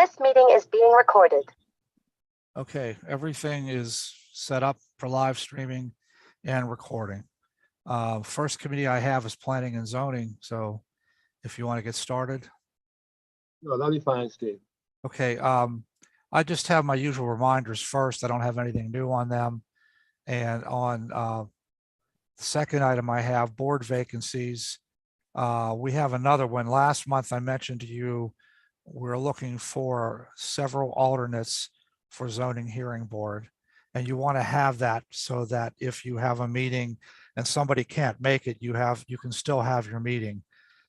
This meeting is being recorded. Okay, everything is set up for live streaming and recording. First committee I have is planning and zoning. So if you want to get started. No, that'll be fine, Steve. Okay, I just have my usual reminders first. I don't have anything new on them. And on the second item I have board vacancies. We have another one. Last month I mentioned to you, we're looking for several alternates for zoning hearing board. And you want to have that so that if you have a meeting and somebody can't make it, you can still have your meeting.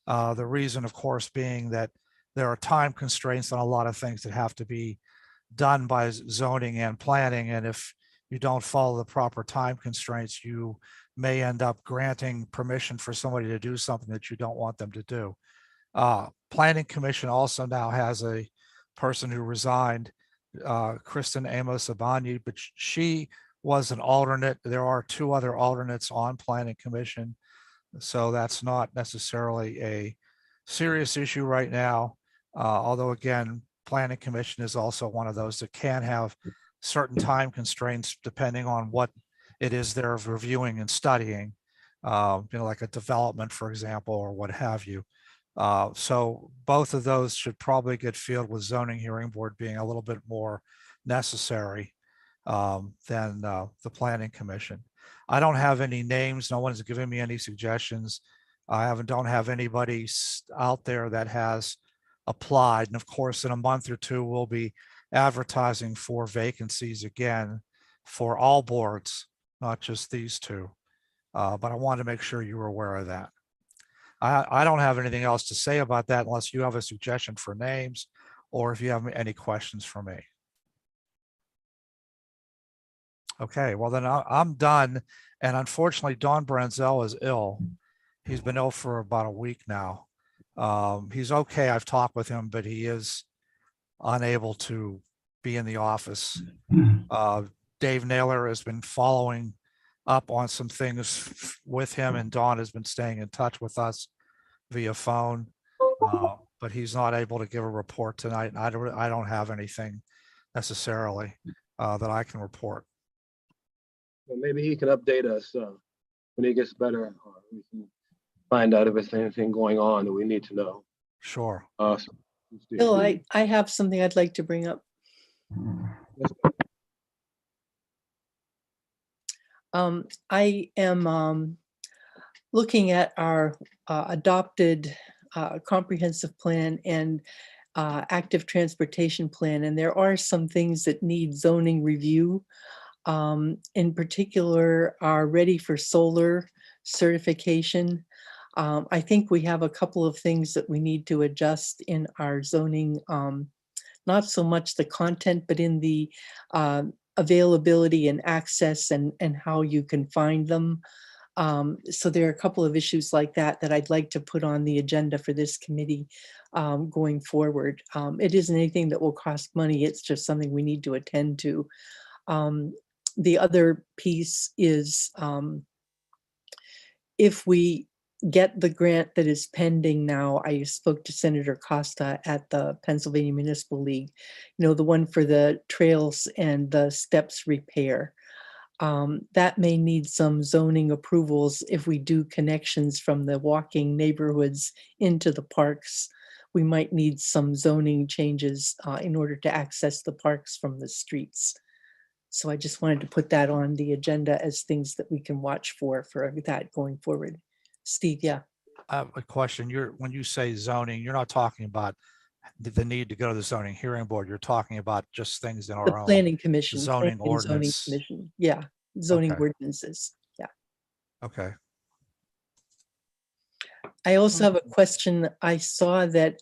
The reason, of course, being that there are time constraints on a lot of things that have to be done by zoning and planning. And if you don't follow the proper time constraints, you may end up granting permission for somebody to do something that you don't want them to do. Planning Commission also now has a person who resigned, Kristen Amos Abani, but she was an alternate. There are two other alternates on Planning Commission. So that's not necessarily a serious issue right now. Although again, Planning Commission is also one of those that can have certain time constraints depending on what it is they're reviewing and studying, like a development, for example, or what have you. So both of those should probably get filled with zoning hearing board being a little bit more necessary than the Planning Commission. I don't have any names. No one's giving me any suggestions. I don't have anybody out there that has applied. And of course, in a month or two, we'll be advertising for vacancies again for all boards, not just these two. But I wanted to make sure you were aware of that. I don't have anything else to say about that unless you have a suggestion for names or if you have any questions for me. Okay, well then I'm done. And unfortunately, Don Branzel is ill. He's been ill for about a week now. He's okay. I've talked with him, but he is unable to be in the office. Dave Naylor has been following up on some things with him, and Don has been staying in touch with us via phone, but he's not able to give a report tonight. And I don't have anything necessarily that I can report. Well, maybe he can update us when he gets better. We can find out if there's anything going on that we need to know. Sure. Bill, I have something I'd like to bring up. I am looking at our adopted comprehensive plan and active transportation plan, and there are some things that need zoning review. In particular, are ready for solar certification. I think we have a couple of things that we need to adjust in our zoning, not so much the content, but in the availability and access and how you can find them. So there are a couple of issues like that that I'd like to put on the agenda for this committee going forward. It isn't anything that will cost money. It's just something we need to attend to. The other piece is if we get the grant that is pending now, I spoke to Senator Costa at the Pennsylvania Municipal League, the one for the trails and the steps repair. That may need some zoning approvals if we do connections from the walking neighborhoods into the parks. We might need some zoning changes in order to access the parks from the streets. So I just wanted to put that on the agenda as things that we can watch for that going forward. Steve, yeah. I have a question. When you say zoning, you're not talking about the need to go to the zoning hearing board. You're talking about just things in our The own planning commission. zoning ordinance. Zoning commission. Yeah. Zoning Okay. ordinances. Yeah. Okay. I also have a question. I saw that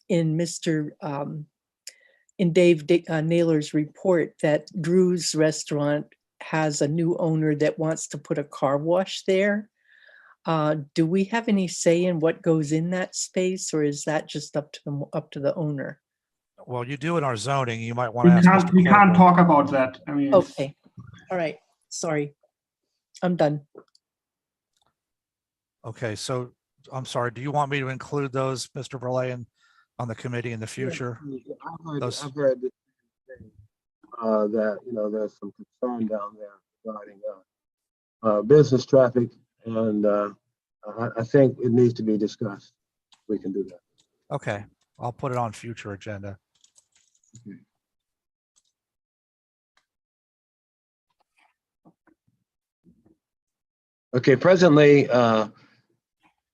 in Dave Naylor's report that Drew's Restaurant has a new owner that wants to put a car wash there. Do we have any say in what goes in that space, or is that just up to the owner? Well, you do in our zoning. You might want to ask. We can't talk about that. I mean, okay. All right. Sorry. I'm done. Okay, so I'm sorry. Do you want me to include those, Mr. Verlaine, on the committee in the future? Those- I've heard this thing, that, there's some concern down there regarding, business traffic, and, I think it needs to be discussed. We can do that. Okay, I'll put it on future agenda. Okay, presently,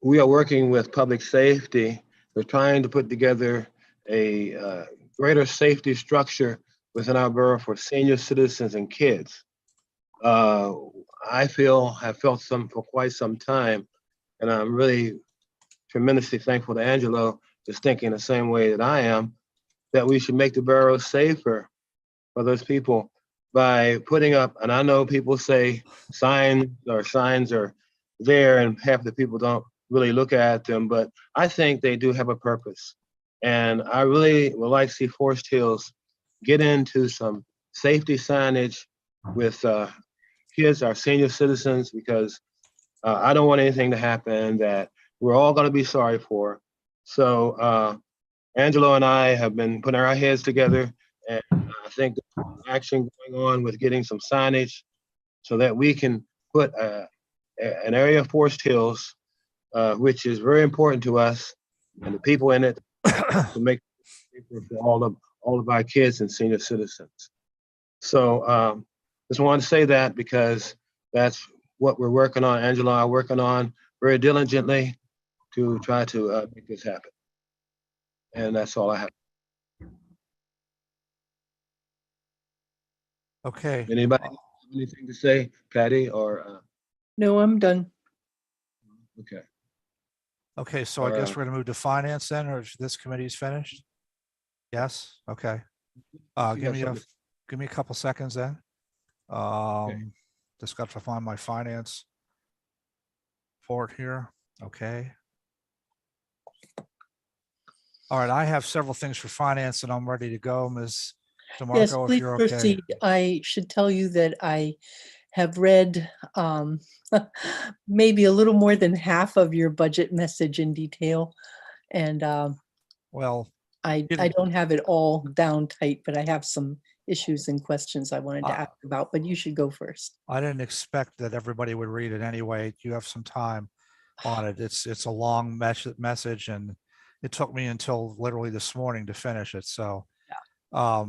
we are working with public safety. We're trying to put together a greater safety structure within our borough for senior citizens and kids. have felt some for quite some time, and I'm really tremendously thankful to Angelo is thinking the same way that I am, that we should make the borough safer for those people by putting up, and I know people say signs are there and half the people don't really look at them, but I think they do have a purpose. And I really would like to see Forest Hills get into some safety signage with kids, our senior citizens, because I don't want anything to happen that we're all going to be sorry for. So Angelo and I have been putting our heads together, and I think there's action going on with getting some signage so that we can put an area of Forest Hills, which is very important to us and the people in it, to make it safer for all of our kids and senior citizens. So just wanted to say that because that's what we're working on. Angelo and I are working on very diligently to try to make this happen. And that's all I have. Okay. Anybody have anything to say, Patty, or No, I'm done. okay. Okay, so I guess we're gonna move to finance then, or if this committee's finished? Yes, okay. Give me a couple seconds then. Just got to find my finance report here. Okay. All right, I have several things for finance and I'm ready to go, Ms. Yes, DeMarco, if please you're okay. proceed. I should tell you that I have read maybe a little more than half of your budget message in detail. And Well, I didn't- don't have it all down tight, but I have some issues and questions I wanted to Uh, ask about, but you should go first. I didn't expect that everybody would read it anyway. You have some time on it. It's a long message and it took me until literally this morning to finish it. So, all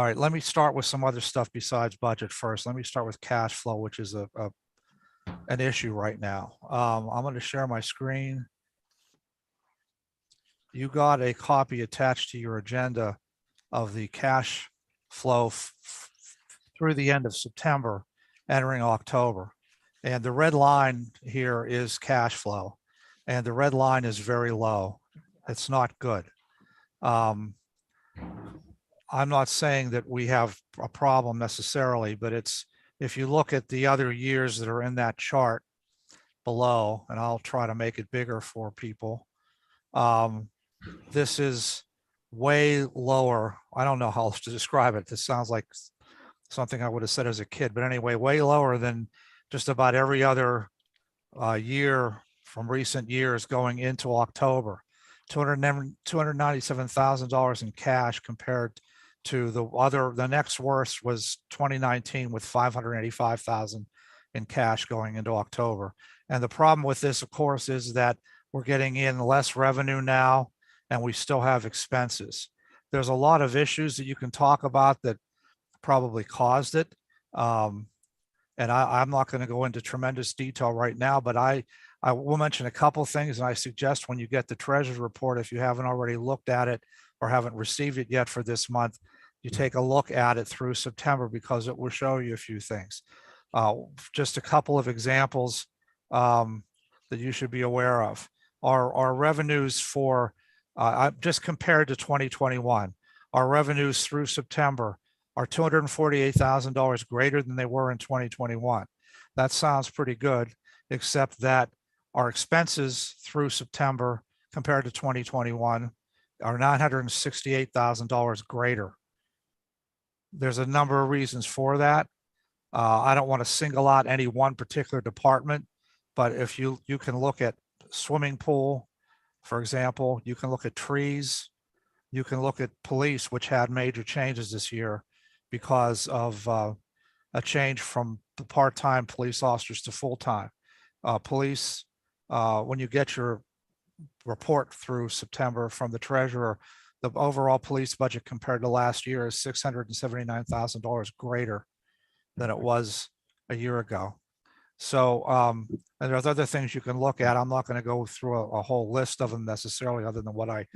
right, let me start with some other stuff besides budget first. Let me start with cash flow, which is an issue right now. I'm going to share my screen. You got a copy attached to your agenda of the cash flow through the end of September, entering October. And the red line here is cash flow. And the red line is very low. It's not good. I'm not saying that we have a problem necessarily, but it's, if you look at the other years that are in that chart below, and I'll try to make it bigger for people. This is way lower. I don't know how else to describe it. This sounds like something I would have said as a kid, but anyway, way lower than just about every other year from recent years going into October. $297,000 in cash compared to the next worst was 2019 with 585,000 in cash going into October. And the problem with this, of course, is that we're getting in less revenue now and we still have expenses. There's a lot of issues that you can talk about that probably caused it. And I'm not going to go into tremendous detail right now, but I will mention a couple of things, and I suggest when you get the treasurer's report, if you haven't already looked at it or haven't received it yet for this month, you take a look at it through September because it will show you a few things. Just a couple of examples that you should be aware of. Our revenues for, just compared to 2021, our revenues through September are $248,000 greater than they were in 2021. That sounds pretty good, except that our expenses through September compared to 2021 are $968,000 greater. There's a number of reasons for that. I don't want to single out any one particular department, but if you can look at swimming pool, For example, you can look at trees. You can look at police, which had major changes this year because of a change from the part-time police officers to full-time. Police, when you get your report through September from the treasurer, the overall police budget compared to last year is $679,000 greater than it was a year ago. So, and there's other things you can look at. I'm not going to go through a whole list of them necessarily, other than what I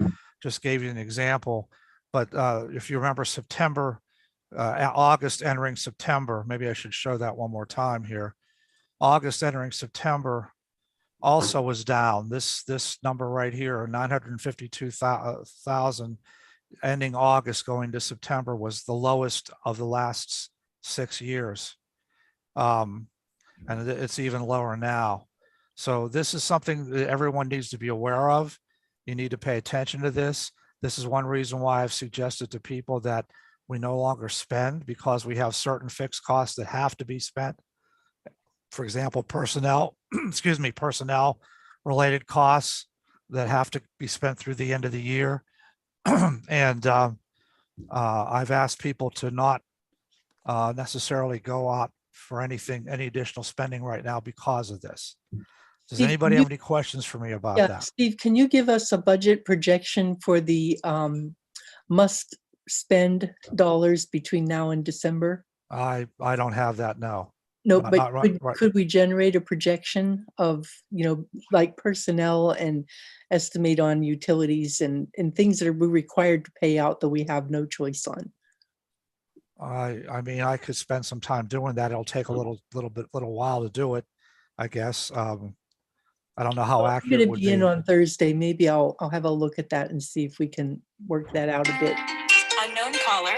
just gave you an example. But if you remember September, August entering September, maybe I should show that one more time here. August entering September also was down. This number right here, 952,000 ending August going to September, was the lowest of the last 6 years. And it's even lower now. So this is something that everyone needs to be aware of. You need to pay attention to this. This is one reason why I've suggested to people that we no longer spend, because we have certain fixed costs that have to be spent. For example, personnel, excuse me, personnel related costs that have to be spent through the end of the year. And I've asked people to not necessarily go out for anything, any additional spending right now because of this. Does Steve, anybody can have any questions for me about Yeah, that? Steve, can you give us a budget projection for the must spend dollars between now and December? I don't have that, no. No, Not- but not right- right. could we generate a projection of, like personnel and estimate on utilities and things that are required to pay out that we have no choice on? I mean, I could spend some time doing that. It'll take a little while to do it, I guess. I don't know how I'm accurate gonna it would be in be. on Thursday. Maybe I'll have a look at that and see if we can work that out a bit. Unknown caller.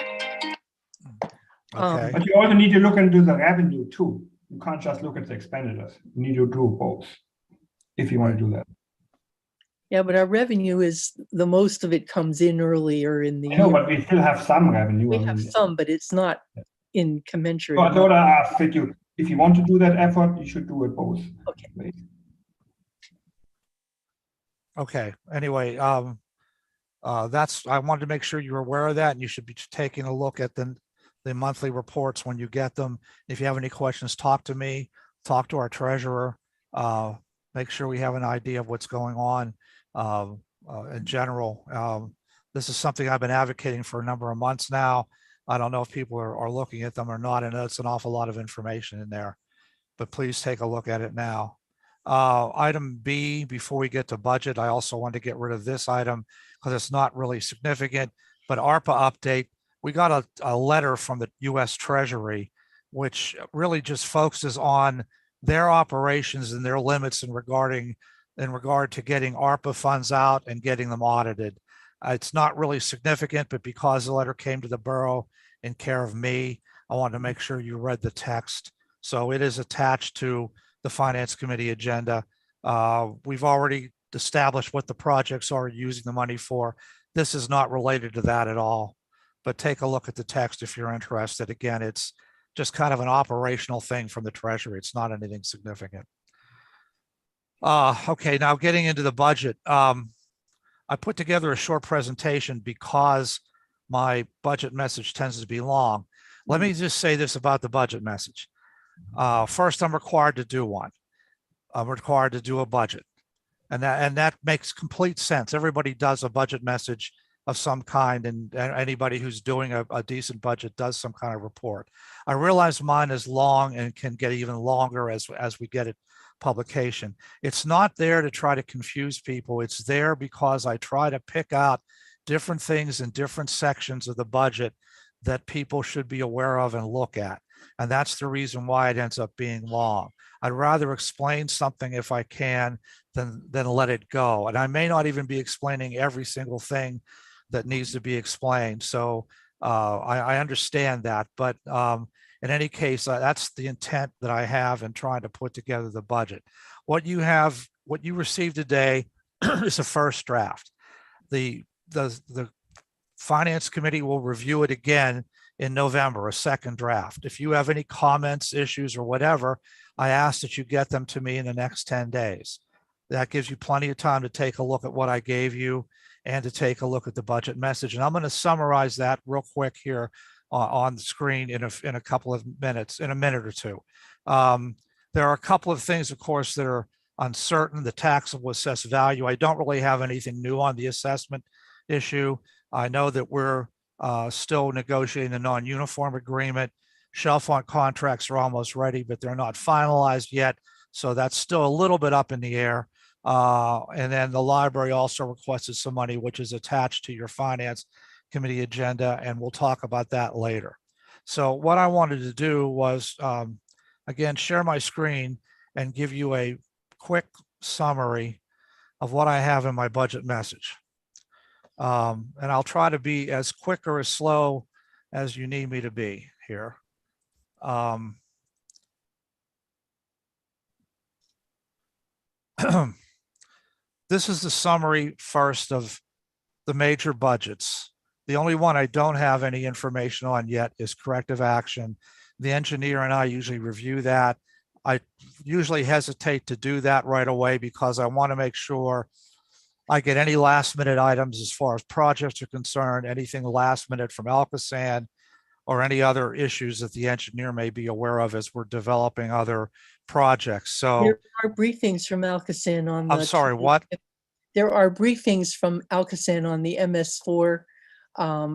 Okay, But you also need to look into the revenue too. You can't just look at the expenditures. You need to do both if you want to do that. Yeah, but our revenue is, the most of it comes in earlier in the I know, year. but we still have some revenue. We I have mean, some, but it's not in commensurate. so I thought amount. I asked that you, if you want to do that effort, you should do it both. Okay. ways. okay. Anyway, that's, I wanted to make sure you were aware of that, and you should be taking a look at the monthly reports when you get them. If you have any questions, talk to me, talk to our treasurer, make sure we have an idea of what's going on in general. This is something I've been advocating for a number of months now. I don't know if people are looking at them or not. I know it's an awful lot of information in there, but please take a look at it now. Item B, before we get to budget, I also want to get rid of this item because it's not really significant, but ARPA update. We got a letter from the US Treasury, which really just focuses on their operations and their limits in regard to getting ARPA funds out and getting them audited. It's not really significant, but because the letter came to the borough in care of me, I wanted to make sure you read the text. So it is attached to the Finance Committee agenda. We've already established what the projects are using the money for. This is not related to that at all, but take a look at the text if you're interested. Again, it's just kind of an operational thing from the Treasury. It's not anything significant. Okay, now getting into the budget. I put together a short presentation because my budget message tends to be long. Let me just say this about the budget message. First, I'm required to do one. I'm required to do a budget. And that makes complete sense. Everybody does a budget message of some kind, and anybody who's doing a decent budget does some kind of report. I realize mine is long and can get even longer as we get it publication. It's not there to try to confuse people. It's there because I try to pick out different things in different sections of the budget that people should be aware of and look at. And that's the reason why it ends up being long. I'd rather explain something if I can than let it go. And I may not even be explaining every single thing that needs to be explained. So I understand that, but in any case, that's the intent that I have in trying to put together the budget. What you received today is a first draft. The Finance Committee will review it again in November, a second draft. If you have any comments, issues, or whatever, I ask that you get them to me in the next 10 days. That gives you plenty of time to take a look at what I gave you and to take a look at the budget message. And I'm going to summarize that real quick here on the screen in a couple of minutes, in a minute or two. There are a couple of things, of course, that are uncertain. The taxable assessed value. I don't really have anything new on the assessment issue. I know that we're still negotiating a non-uniform agreement. Shelf fund contracts are almost ready, but they're not finalized yet. So that's still a little bit up in the air. And then the library also requested some money, which is attached to your finance committee agenda, and we'll talk about that later. So what I wanted to do was, again, share my screen and give you a quick summary of what I have in my budget message. And I'll try to be as quick or as slow as you need me to be here. This is the summary first of the major budgets. The only one I don't have any information on yet is corrective action. The engineer and I usually review that. I usually hesitate to do that right away because I want to make sure I get any last minute items as far as projects are concerned, anything last minute from Alcosan, or any other issues that the engineer may be aware of as we're developing other projects. So There are briefings from Alcosan on the. I'm sorry, what? There are briefings from Alcosan on the MS4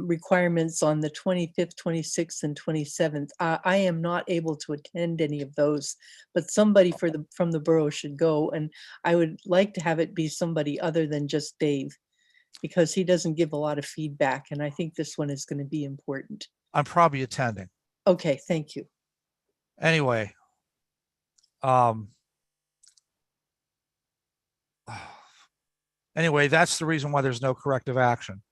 requirements on the 25th, 26th, and 27th. I am not able to attend any of those, but somebody from the borough should go. And I would like to have it be somebody other than just Dave, because he doesn't give a lot of feedback. And I think this one is going to be important. I'm probably attending. Okay, thank you. Anyway, anyway, that's the reason why there's no corrective action.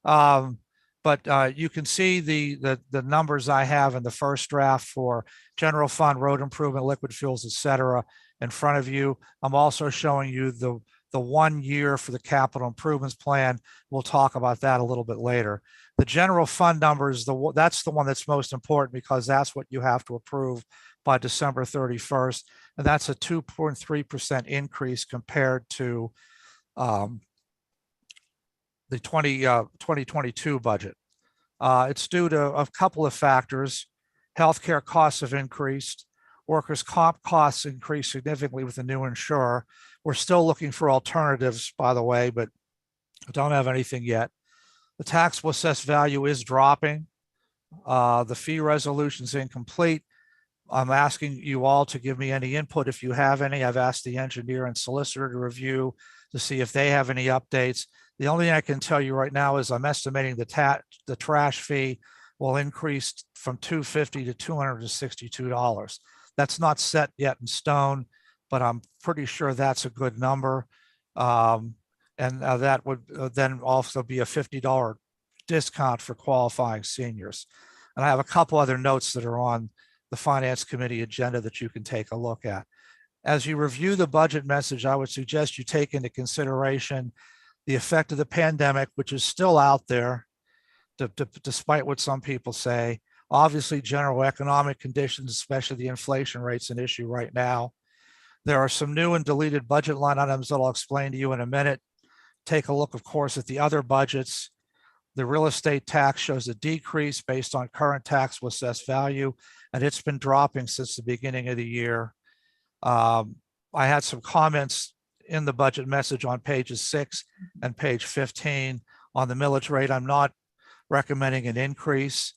But you can see the numbers I have in the first draft for general fund, road improvement, liquid fuels, et cetera, in front of you. I'm also showing you the 1 year for the capital improvements plan. We'll talk about that a little bit later. The general fund numbers, that's the one that's most important because that's what you have to approve by December 31st. And that's a 2.3% increase compared to the 2022 budget. It's due to a couple of factors. Healthcare costs have increased. Workers' comp costs increased significantly with the new insurer. We're still looking for alternatives, by the way, but I don't have anything yet. The taxable assessed value is dropping. The fee resolution is incomplete. I'm asking you all to give me any input if you have any. I've asked the engineer and solicitor to review to see if they have any updates. The only thing I can tell you right now is I'm estimating the trash fee will increase from $250 to $262. That's not set yet in stone, but I'm pretty sure that's a good number. And that would then also be a $50 discount for qualifying seniors. And I have a couple other notes that are on the Finance Committee agenda that you can take a look at. As you review the budget message, I would suggest you take into consideration the effect of the pandemic, which is still out there, despite what some people say. Obviously, general economic conditions, especially the inflation rate's an issue right now. There are some new and deleted budget line items that I'll explain to you in a minute. Take a look, of course, at the other budgets. The real estate tax shows a decrease based on current taxable assessed value, and it's been dropping since the beginning of the year. I had some comments in the budget message on pages 6 and page 15 on the millage rate. I'm not recommending an increase,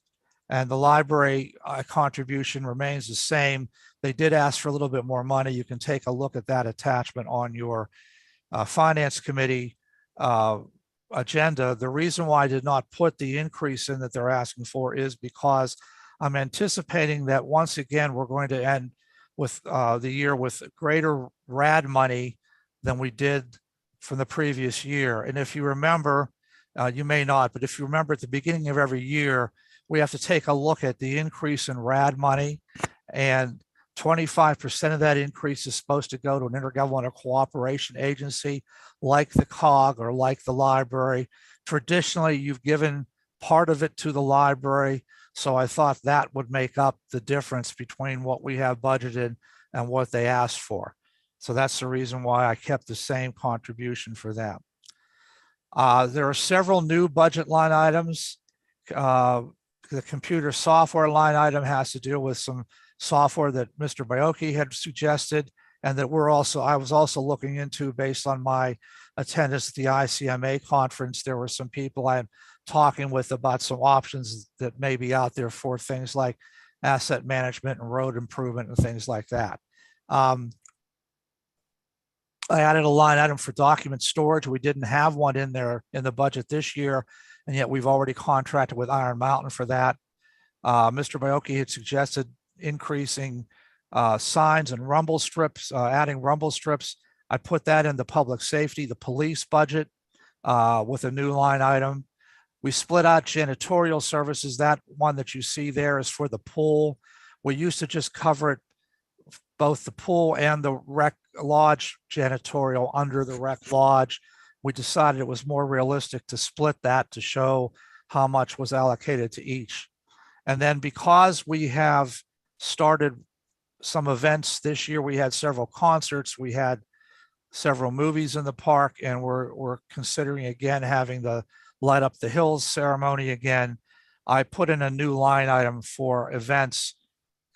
and the library contribution remains the same. They did ask for a little bit more money. You can take a look at that attachment on your Finance Committee agenda. The reason why I did not put the increase in that they're asking for is because I'm anticipating that once again, we're going to end with the year with greater RAD money than we did from the previous year. And if you remember, you may not, but if you remember at the beginning of every year, we have to take a look at the increase in RAD money, and 25% of that increase is supposed to go to an intergovernmental cooperation agency like the COG or like the library. Traditionally, you've given part of it to the library. So I thought that would make up the difference between what we have budgeted and what they asked for. So that's the reason why I kept the same contribution for them. There are several new budget line items. The computer software line item has to deal with some software that Mr. Baiocchi had suggested, and that I was also looking into based on my attendance at the ICMA conference. There were some people I'm talking with about some options that may be out there for things like asset management and road improvement and things like that. I added a line item for document storage. We didn't have one in there in the budget this year, and yet we've already contracted with Iron Mountain for that. Mr. Baiocchi had suggested increasing signs and rumble strips, adding rumble strips. I put that in the public safety, the police budget with a new line item. We split out janitorial services. That one that you see there is for the pool. We used to just cover it, both the pool and the rec lodge janitorial under the rec lodge. We decided it was more realistic to split that to show how much was allocated to each. And then because we have started some events this year, we had several concerts, we had several movies in the park, and we're considering again having the Light Up the Hills ceremony again. I put in a new line item for events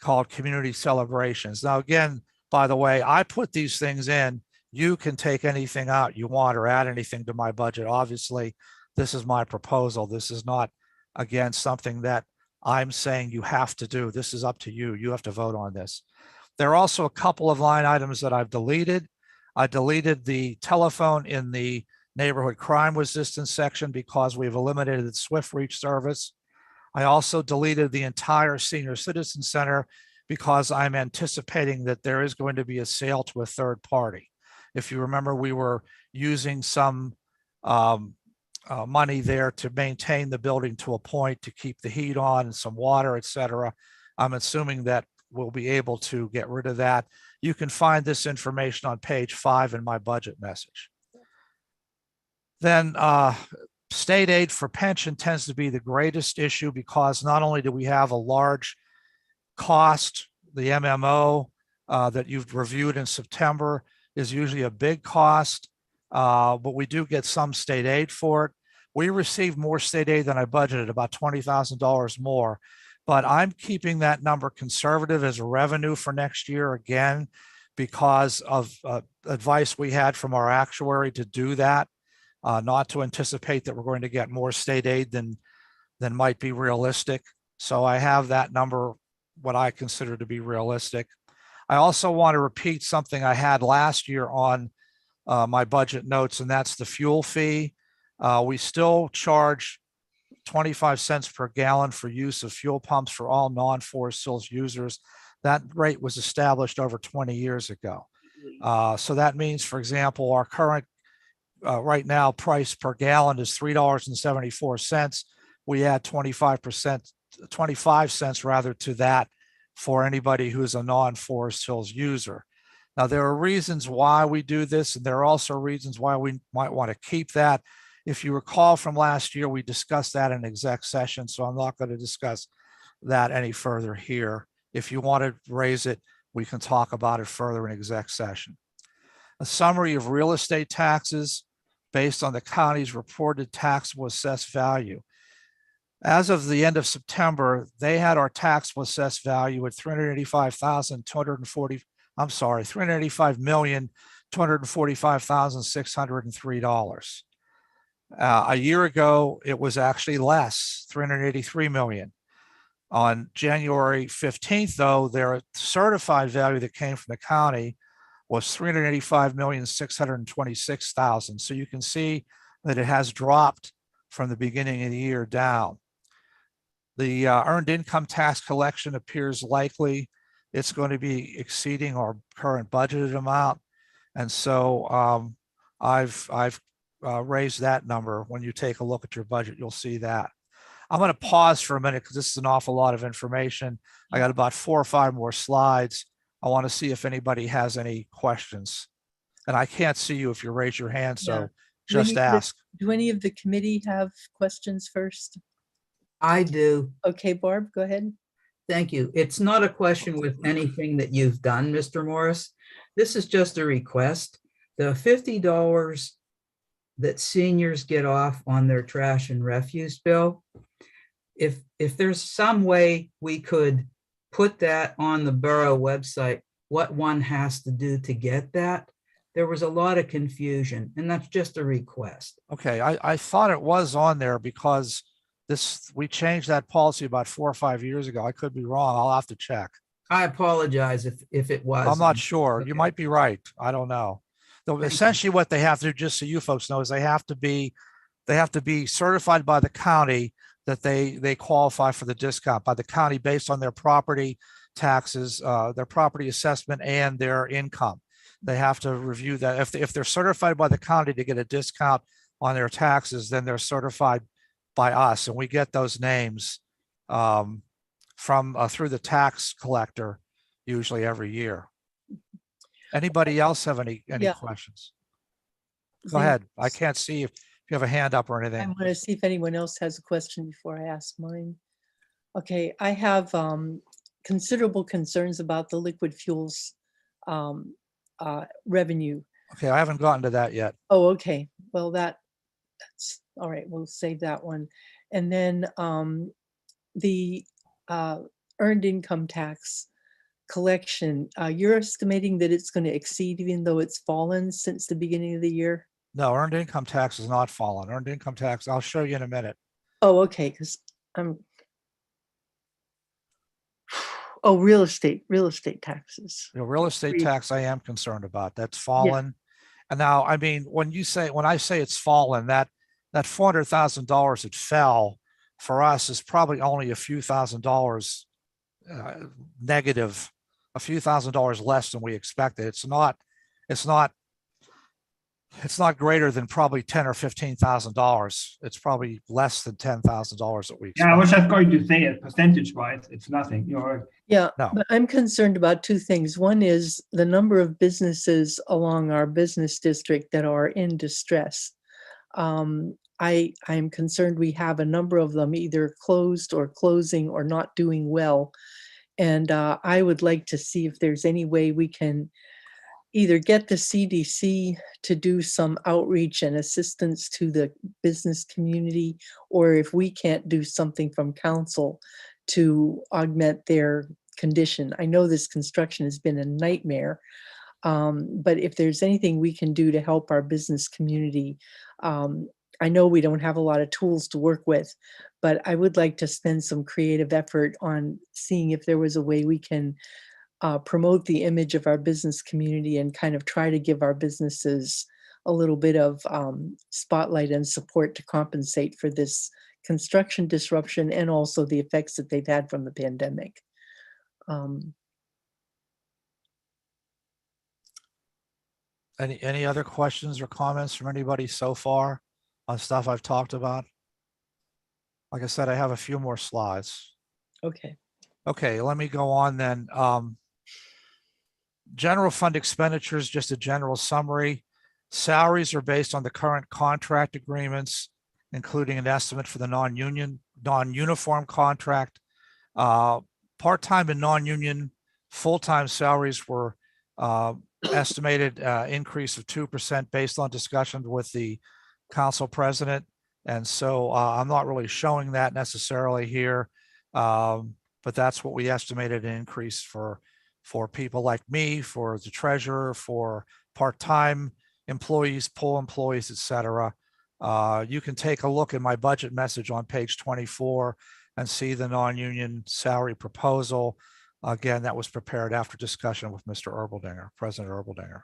called community celebrations. Now, again, by the way, I put these things in. You can take anything out you want or add anything to my budget. Obviously, this is my proposal. This is not, again, something that I'm saying you have to do. This is up to you. You have to vote on this. There are also a couple of line items that I've deleted. I deleted the telephone in the neighborhood crime resistance section because we've eliminated the Swift Reach service. I also deleted the entire senior citizen center because I'm anticipating that there is going to be a sale to a third party. If you remember, we were using some money there to maintain the building to a point, to keep the heat on and some water, et cetera. I'm assuming that we'll be able to get rid of that. You can find this information on page 5 in my budget message. Then state aid for pension tends to be the greatest issue because not only do we have a large cost, the MMO that you've reviewed in September is usually a big cost, but we do get some state aid for it. We received more state aid than I budgeted, about $20,000 more, but I'm keeping that number conservative as a revenue for next year again, because of advice we had from our actuary to do that, not to anticipate that we're going to get more state aid than might be realistic. So I have that number, what I consider to be realistic. I also want to repeat something I had last year on my budget notes, and that's the fuel fee. We still charge 25 cents per gallon for use of fuel pumps for all non-Forest Hills users. That rate was established over 20 years ago. So that means, for example, our current right now price per gallon is $3.74. We add 25 cents rather to that for anybody who's a non-Forest Hills user. Now, there are reasons why we do this, and there are also reasons why we might want to keep that. If you recall from last year, we discussed that in exec session, so I'm not going to discuss that any further here. If you want to raise it, we can talk about it further in exec session. A summary of real estate taxes based on the county's reported taxable assessed value. As of the end of September, they had our taxable assessed value at $385,245,603. A year ago, it was actually less, 383 million. On January 15th, though, their certified value that came from the county was 385,626,000. So you can see that it has dropped from the beginning of the year down. The earned income tax collection appears likely. It's going to be exceeding our current budgeted amount. And so I've raised that number. When you take a look at your budget, you'll see that. I'm going to pause for a minute because this is an awful lot of information. I got about 4 or 5 more slides. I want to see if anybody has any questions. And I can't see you if you raise your hand, so just ask. Do any of the committee have questions first? I do. Okay, Barb, go ahead. Thank you. It's not a question with anything that you've done, Mr. Morris. This is just a request. The $50 that seniors get off on their trash and refuse bill, if there's some way we could put that on the borough website, what one has to do to get that, there was a lot of confusion, and that's just a request. Okay, I thought it was on there because we changed that policy about 4 or 5 years ago. I could be wrong. I'll have to check. I apologize if it was. I'm not sure. You Okay. might be right. I don't know. Though Thank you. essentially what they have to do, just so you folks know, is they have to be certified by the county that they qualify for the discount by the county based on their property taxes, their property assessment and their income. They have to review that. If they're certified by the county to get a discount on their taxes, then they're certified by us, and we get those names from through the tax collector usually every year. Anybody else have any Yeah. questions? Does Go anyone ahead. I else- can't see if you have a hand up or I anything. want to see if anyone else has a question before I ask mine. Okay, I have considerable concerns about the liquid fuels revenue. Okay, I haven't gotten to that yet. Oh, okay. Well, that's all right. We'll save that one. And then the earned income tax collection, you're estimating that it's going to exceed even though it's fallen since the beginning of the year? No, earned income tax has not fallen. Earned income tax, I'll show you in a minute. Oh, okay, because I'm. Oh, real estate taxes. The real estate Agreed. tax I am concerned about. That's fallen. And now, I mean, when I say it's fallen, that $400,000 it fell for us is probably only a few $1,000s negative, a few $1,000s less than we expected. It's not greater than probably $10,000 or $15,000. It's probably less than $10,000 that we Yeah, I was expected. just going to say it percentage-wise, it's nothing. You're Yeah, No. but I'm concerned about two things. One is the number of businesses along our business district that are in distress. I'm concerned we have a number of them either closed or closing or not doing well. And I would like to see if there's any way we can either get the CDC to do some outreach and assistance to the business community, or if we can't do something from council to augment their condition. I know this construction has been a nightmare, but if there's anything we can do to help our business community, I know we don't have a lot of tools to work with, but I would like to spend some creative effort on seeing if there was a way we can promote the image of our business community and kind of try to give our businesses a little bit of spotlight and support to compensate for this construction disruption and also the effects that they've had from the pandemic. Any other questions or comments from anybody so far on stuff I've talked about? Like I said, I have a few more slides. Okay. Okay, let me go on then. General fund expenditures, just a general summary. Salaries are based on the current contract agreements, including an estimate for the non-uniform contract. Part-time and non-union full-time salaries were estimated increase of 2% based on discussions with the council president. And so I'm not really showing that necessarily here, but that's what we estimated an increase for people like me, for the treasurer, for part-time employees, pool employees, et cetera. You can take a look at my budget message on page 24 and see the non-union salary proposal. Again, that was prepared after discussion with Mr. Erbaldinger, President Erbaldinger.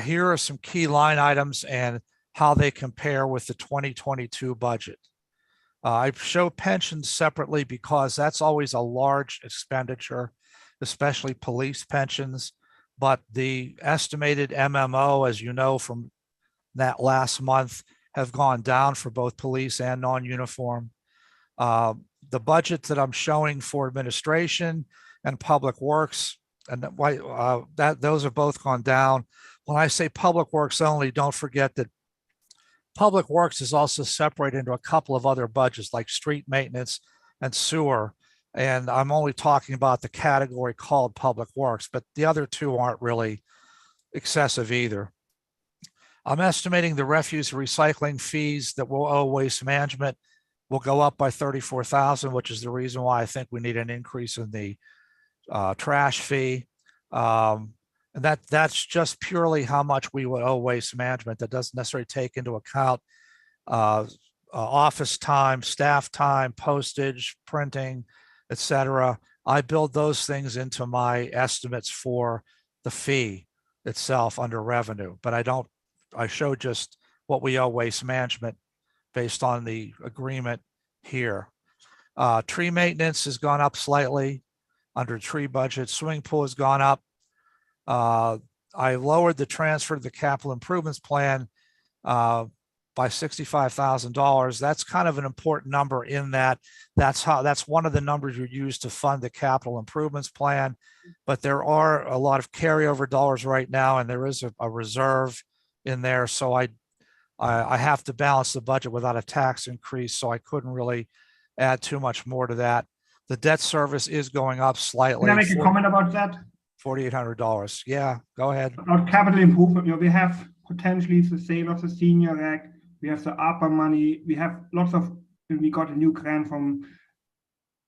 Here are some key line items and how they compare with the 2022 budget. I show pensions separately because that's always a large expenditure, especially police pensions. But the estimated MMO, as you know from that last month, have gone down for both police and non-uniform. The budget that I'm showing for administration and public works, and those have both gone down. When I say public works only, don't forget that public works is also separated into a couple of other budgets like street maintenance and sewer. And I'm only talking about the category called Public Works, but the other two aren't really excessive either. I'm estimating the refuse and recycling fees that will owe Waste Management will go up by 34,000, which is the reason why I think we need an increase in the trash fee. And that's just purely how much we would owe Waste Management. That doesn't necessarily take into account office time, staff time, postage, printing, etc. I build those things into my estimates for the fee itself under revenue, but I show just what we owe Waste Management based on the agreement here. Tree maintenance has gone up slightly under tree budget. Swimming pool has gone up. I lowered the transfer to the capital improvements plan by $65,000. That's kind of an important number in that that's one of the numbers you use to fund the capital improvements plan. But there are a lot of carryover dollars right now, and there is a reserve in there. So I have to balance the budget without a tax increase. So I couldn't really add too much more to that. The debt service is going up slightly. Can I make a comment about that? $4,800. Yeah, go ahead. About capital improvement, we have potentially the sale of the senior rec, we have the ARPA money, we have we got a new grant from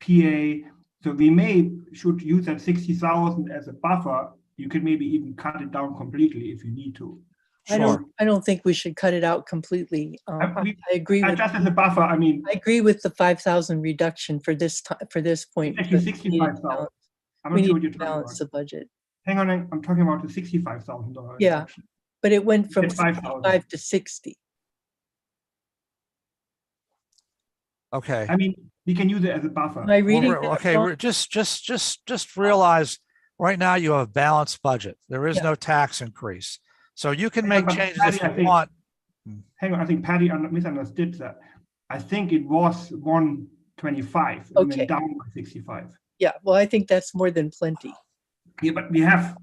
PA, so we should use that 60,000 as a buffer. You could maybe even cut it down completely if you need to. Sure. I don't think we should cut it out completely. I agree with, Just as a buffer, I mean, I agree with the 5,000 reduction for this point. actually because we need to 65,000. balance- I'm We not sure need what you're to talking balance about. the budget, Hang on, I'm talking about the $65,000. Yeah. reduction. but it went from It's 5,000. 5 to 60. Okay. I mean, we can use it as a buffer. Am I reading Well, that okay, wrong? just realize right now you have a balanced budget. There is Yeah. no tax increase. So you can Yeah, make but changes Patty, if I you think- want. Hang on, I think Patty misunderstood that. I think it was 125. We Okay. went down by 65. Yeah, well, I think that's more than plenty. Yeah, but we have,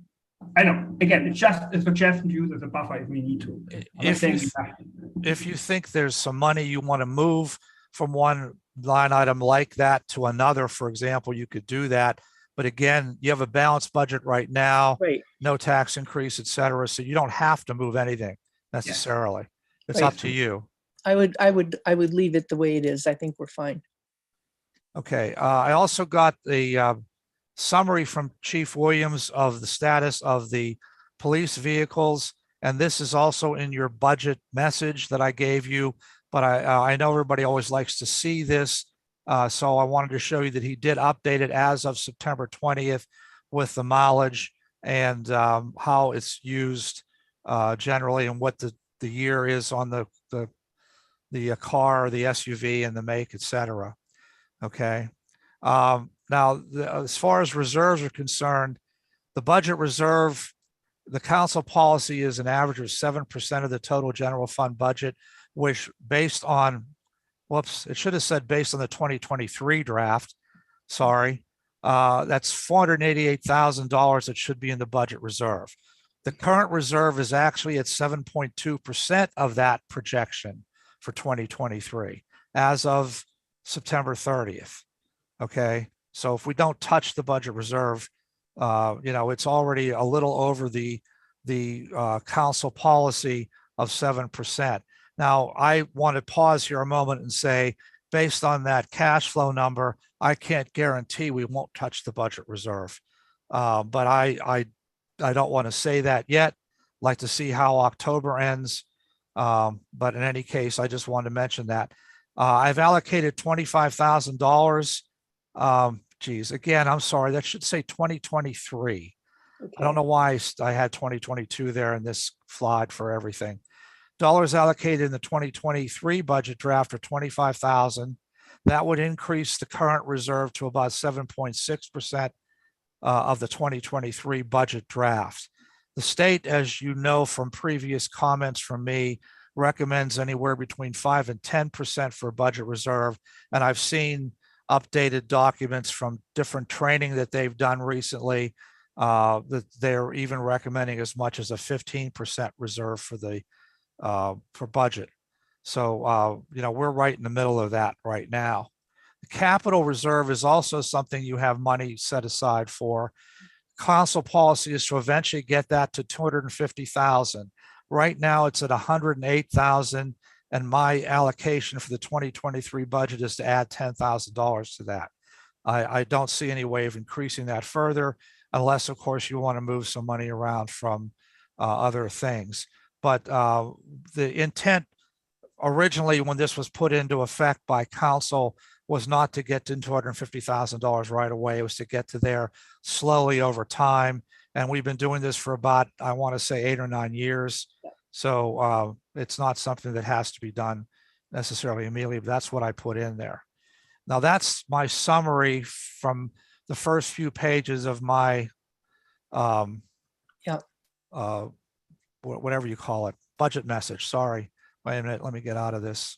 I know, again, it's just a suggestion to use as a buffer if we need to. I'm not If saying you, we have to. if you think there's some money you want to move from one line item like that to another, for example, you could do that. But again, you have a balanced budget right now, Right. no tax increase, et cetera. So you don't have to move anything necessarily. It's Right. up to you. I would leave it the way it is. I think we're fine. Okay, I also got the summary from Chief Williams of the status of the police vehicles. And this is also in your budget message that I gave you, but I know everybody always likes to see this. So I wanted to show you that he did update it as of September 20th with the mileage and how it's used generally and what the year is on the car, the SUV and the make, et cetera. Okay. Now, as far as reserves are concerned, the budget reserve, the council policy is an average of 7% of the total general fund budget, which based on, whoops, it should have said based on the 2023 draft. Sorry. That's $488,000 that should be in the budget reserve. The current reserve is actually at 7.2% of that projection for 2023 as of September 30th. Okay. So if we don't touch the budget reserve, it's already a little over the council policy of 7%. Now, I want to pause here a moment and say, based on that cash flow number, I can't guarantee we won't touch the budget reserve. But I don't want to say that yet. Like to see how October ends. But in any case, I just wanted to mention that. I've allocated $25,000. Geez, again, I'm sorry, that should say 2023. I don't know why I had 2022 there in this slide for everything. Dollars allocated in the 2023 budget draft are $25,000. That would increase the current reserve to about 7.6% of the 2023 budget draft. The state, as you know from previous comments from me, recommends anywhere between 5 and 10% for budget reserve. And I've seen updated documents from different training that they've done recently that they're even recommending as much as a 15% reserve for the for budget. So, we're right in the middle of that right now. Capital reserve is also something you have money set aside for. Council policy is to eventually get that to 250,000. Right now it's at 108,000, and my allocation for the 2023 budget is to add $10,000 to that. I don't see any way of increasing that further, unless of course you want to move some money around from other things. But the intent originally, when this was put into effect by council, was not to get to $250,000 right away. It was to get to there slowly over time. And we've been doing this for about, I want to say 8 or 9 years. So it's not something that has to be done necessarily immediately, but that's what I put in there. Now that's my summary from the first few pages of my, whatever you call it, budget message. Sorry. Wait a minute. Let me get out of this.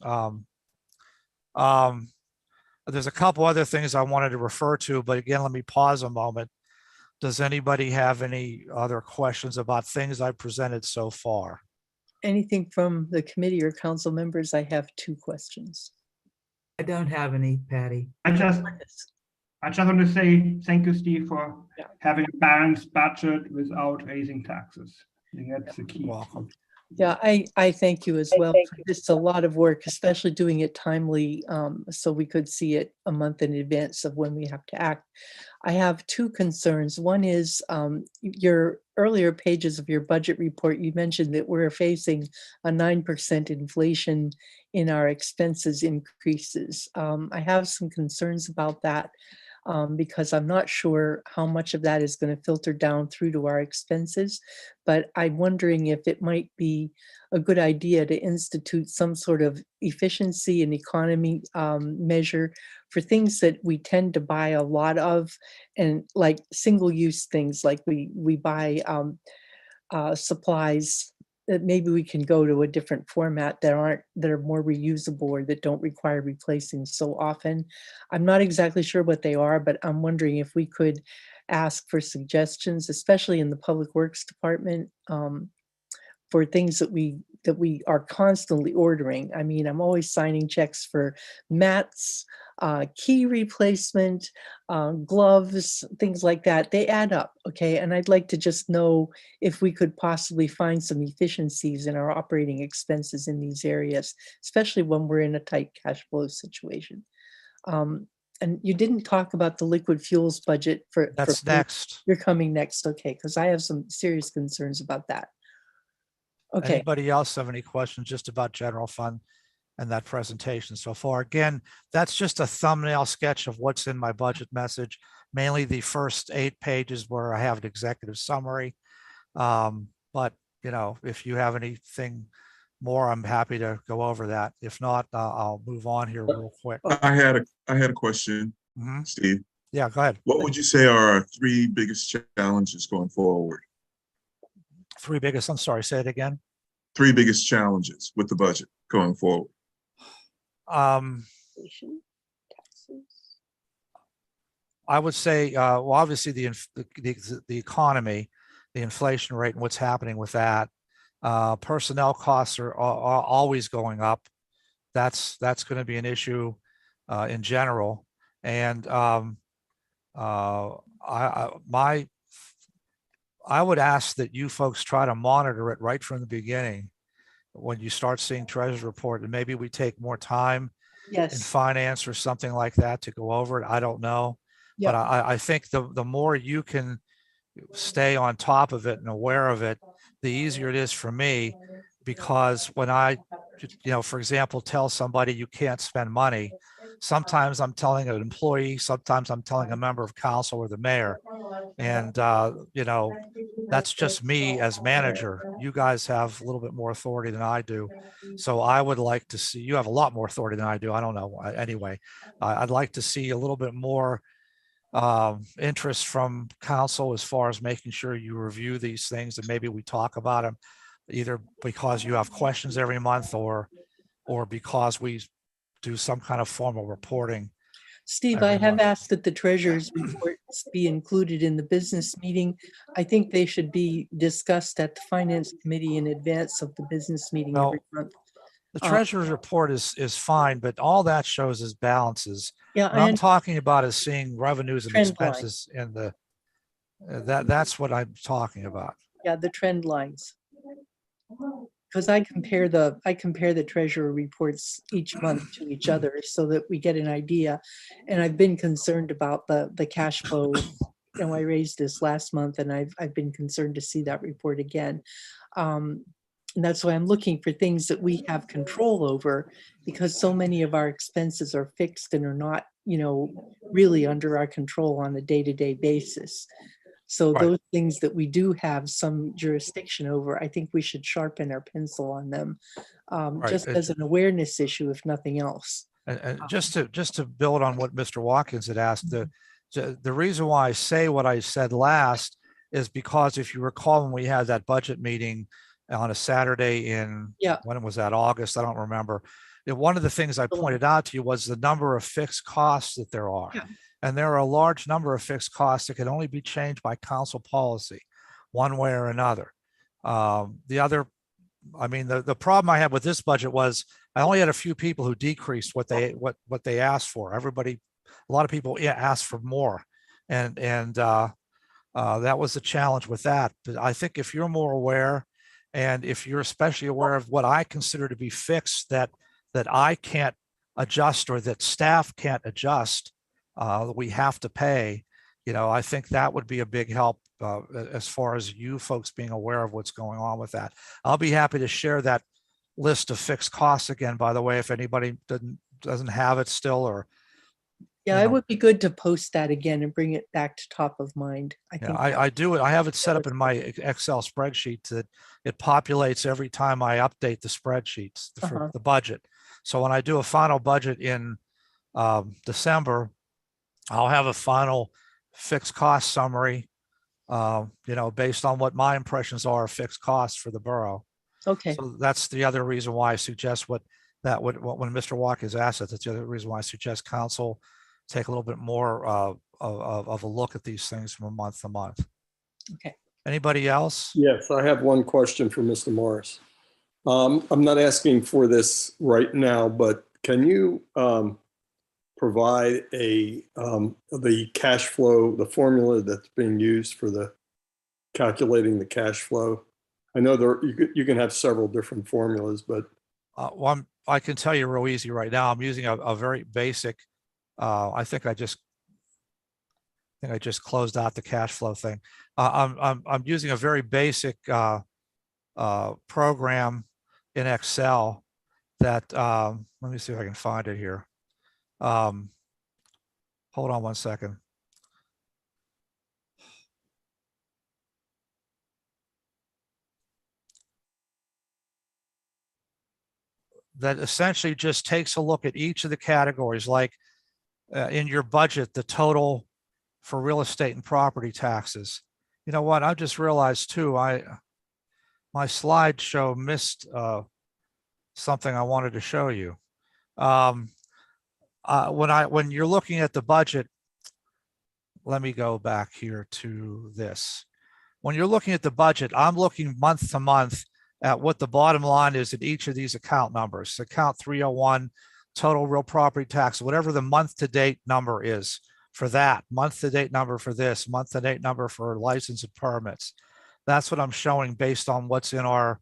There's a couple other things I wanted to refer to, but again, let me pause a moment. Does anybody have any other questions about things I've presented so far? Anything from the committee or council members? I have 2 questions. I don't have any, Patty. I just want to say thank you, Steve, for Yeah. having a balanced budget without raising taxes. I think that's the key. Welcome. Yeah, I thank you as well. It's a lot of work, especially doing it timely, so we could see it a month in advance of when we have to act. I have 2 concerns. One is your earlier pages of your budget report, you mentioned that we're facing a 9% inflation in our expenses increases. I have some concerns about that. Because I'm not sure how much of that is going to filter down through to our expenses, but I'm wondering if it might be a good idea to institute some sort of efficiency and economy measure for things that we tend to buy a lot of, and like single-use things, like we buy supplies that maybe we can go to a different format that are more reusable or that don't require replacing so often. I'm not exactly sure what they are, but I'm wondering if we could ask for suggestions, especially in the Public Works Department, for things that we are constantly ordering. I mean, I'm always signing checks for mats, key replacement, gloves, things like that. They add up, okay? And I'd like to just know if we could possibly find some efficiencies in our operating expenses in these areas, especially when we're in a tight cash flow situation. And you didn't talk about the liquid fuels budget for. That's next. You're coming next, okay? Because I have some serious concerns about that. Okay. Anybody else have any questions just about general fund and that presentation so far? Again, that's just a thumbnail sketch of what's in my budget message, mainly the first 8 pages where I have an executive summary. But you know, if you have anything more, I'm happy to go over that. If not, I'll move on here real quick. I had a question, Mhm. Steve. Yeah, go ahead. What would you say are our 3 biggest challenges going forward? 3 biggest, I'm sorry, say it again. 3 biggest challenges with the budget going forward. I would say, well, obviously the economy, the inflation rate and what's happening with that. Personnel costs are always going up. That's going to be an issue in general. And I would ask that you folks try to monitor it right from the beginning when you start seeing treasurer's report, and maybe we take more time in Yes. finance or something like that to go over it. I don't know. But I think the more you can stay on top of it and aware of it, the easier it is for me, because when I, for example, tell somebody you can't spend money, sometimes I'm telling an employee, sometimes I'm telling a member of council or the mayor. And, that's just me as manager. You guys have a little bit more authority than I do. So I would like to see, you have a lot more authority than I do. I don't know. Anyway, I'd like to see a little bit more interest from council as far as making sure you review these things and maybe we talk about them, either because you have questions every month or because we do some kind of formal reporting. Steve, every I have month. asked that the treasurer's reports be included in the business meeting. I think they should be discussed at the finance committee in advance of the business meeting No. every month. The Uh, treasurer's report is fine, but all that shows is balances. Yeah, What I'm talking about is seeing revenues and Trend line. expenses in the, that's what I'm talking about. yeah, the trend lines. Because I compare the treasurer reports each month to each other so that we get an idea. And I've been concerned about the cash flow. You know, I raised this last month and I've been concerned to see that report again. And that's why I'm looking for things that we have control over, because so many of our expenses are fixed and are not, you know, really under our control on a day-to-day basis. So Right. those things that we do have some jurisdiction over, I think we should sharpen our pencil on them, Right. just as an awareness issue, if nothing else. And just to build on what Mr. Watkins had asked, the reason why I say what I said last is because if you recall, when we had that budget meeting on a Saturday in, Yeah. when was that, August? I don't remember. One of the things I July. pointed out to you was the number of fixed costs that there are. Yeah. And there are a large number of fixed costs that can only be changed by council policy, one way or another. The other, I mean, the problem I had with this budget was I only had a few people who decreased what they asked for. Everybody, a lot of people asked for more, and that was the challenge with that. But I think if you're more aware, and if you're especially aware of what I consider to be fixed that I can't adjust or that staff can't adjust, we have to pay, you know, I think that would be a big help as far as you folks being aware of what's going on with that. I'll be happy to share that list of fixed costs again, by the way, if anybody doesn't have it still, or Yeah, you it know. would be good to post that again and bring it back to top of mind. I Yeah, think. I do it. I have it set up was in my Excel spreadsheet that it populates every time I update the spreadsheets for the budget. So when I do a final budget in December, I'll have a final fixed cost summary, you know, based on what my impressions are of fixed costs for the borough. Okay, So that's the other reason why I suggest when Mr. Watkins asked it, that's the other reason why I suggest council take a little bit more of a look at these things from month to month. Okay. Anybody else? Yes, I have one question for Mr. Morris. I'm not asking for this right now, but can you provide the cash flow, the formula that's being used for the calculating the cash flow? I know you can have several different formulas, but Well, I can tell you real easy right now. I'm using a very basic. I think I just closed out the cash flow thing. I'm using a very basic program in Excel that let me see if I can find it here. Hold on one second. That essentially just takes a look at each of the categories, like in your budget, the total for real estate and property taxes. You know what? I just realized too, my slideshow missed something I wanted to show you. When you're looking at the budget, let me go back here to this. When you're looking at the budget, I'm looking month to month at what the bottom line is at each of these account numbers. Account 301, total real property tax, whatever the month to date number is for that, month to date number for this, month to date number for license and permits. That's what I'm showing based on what's in our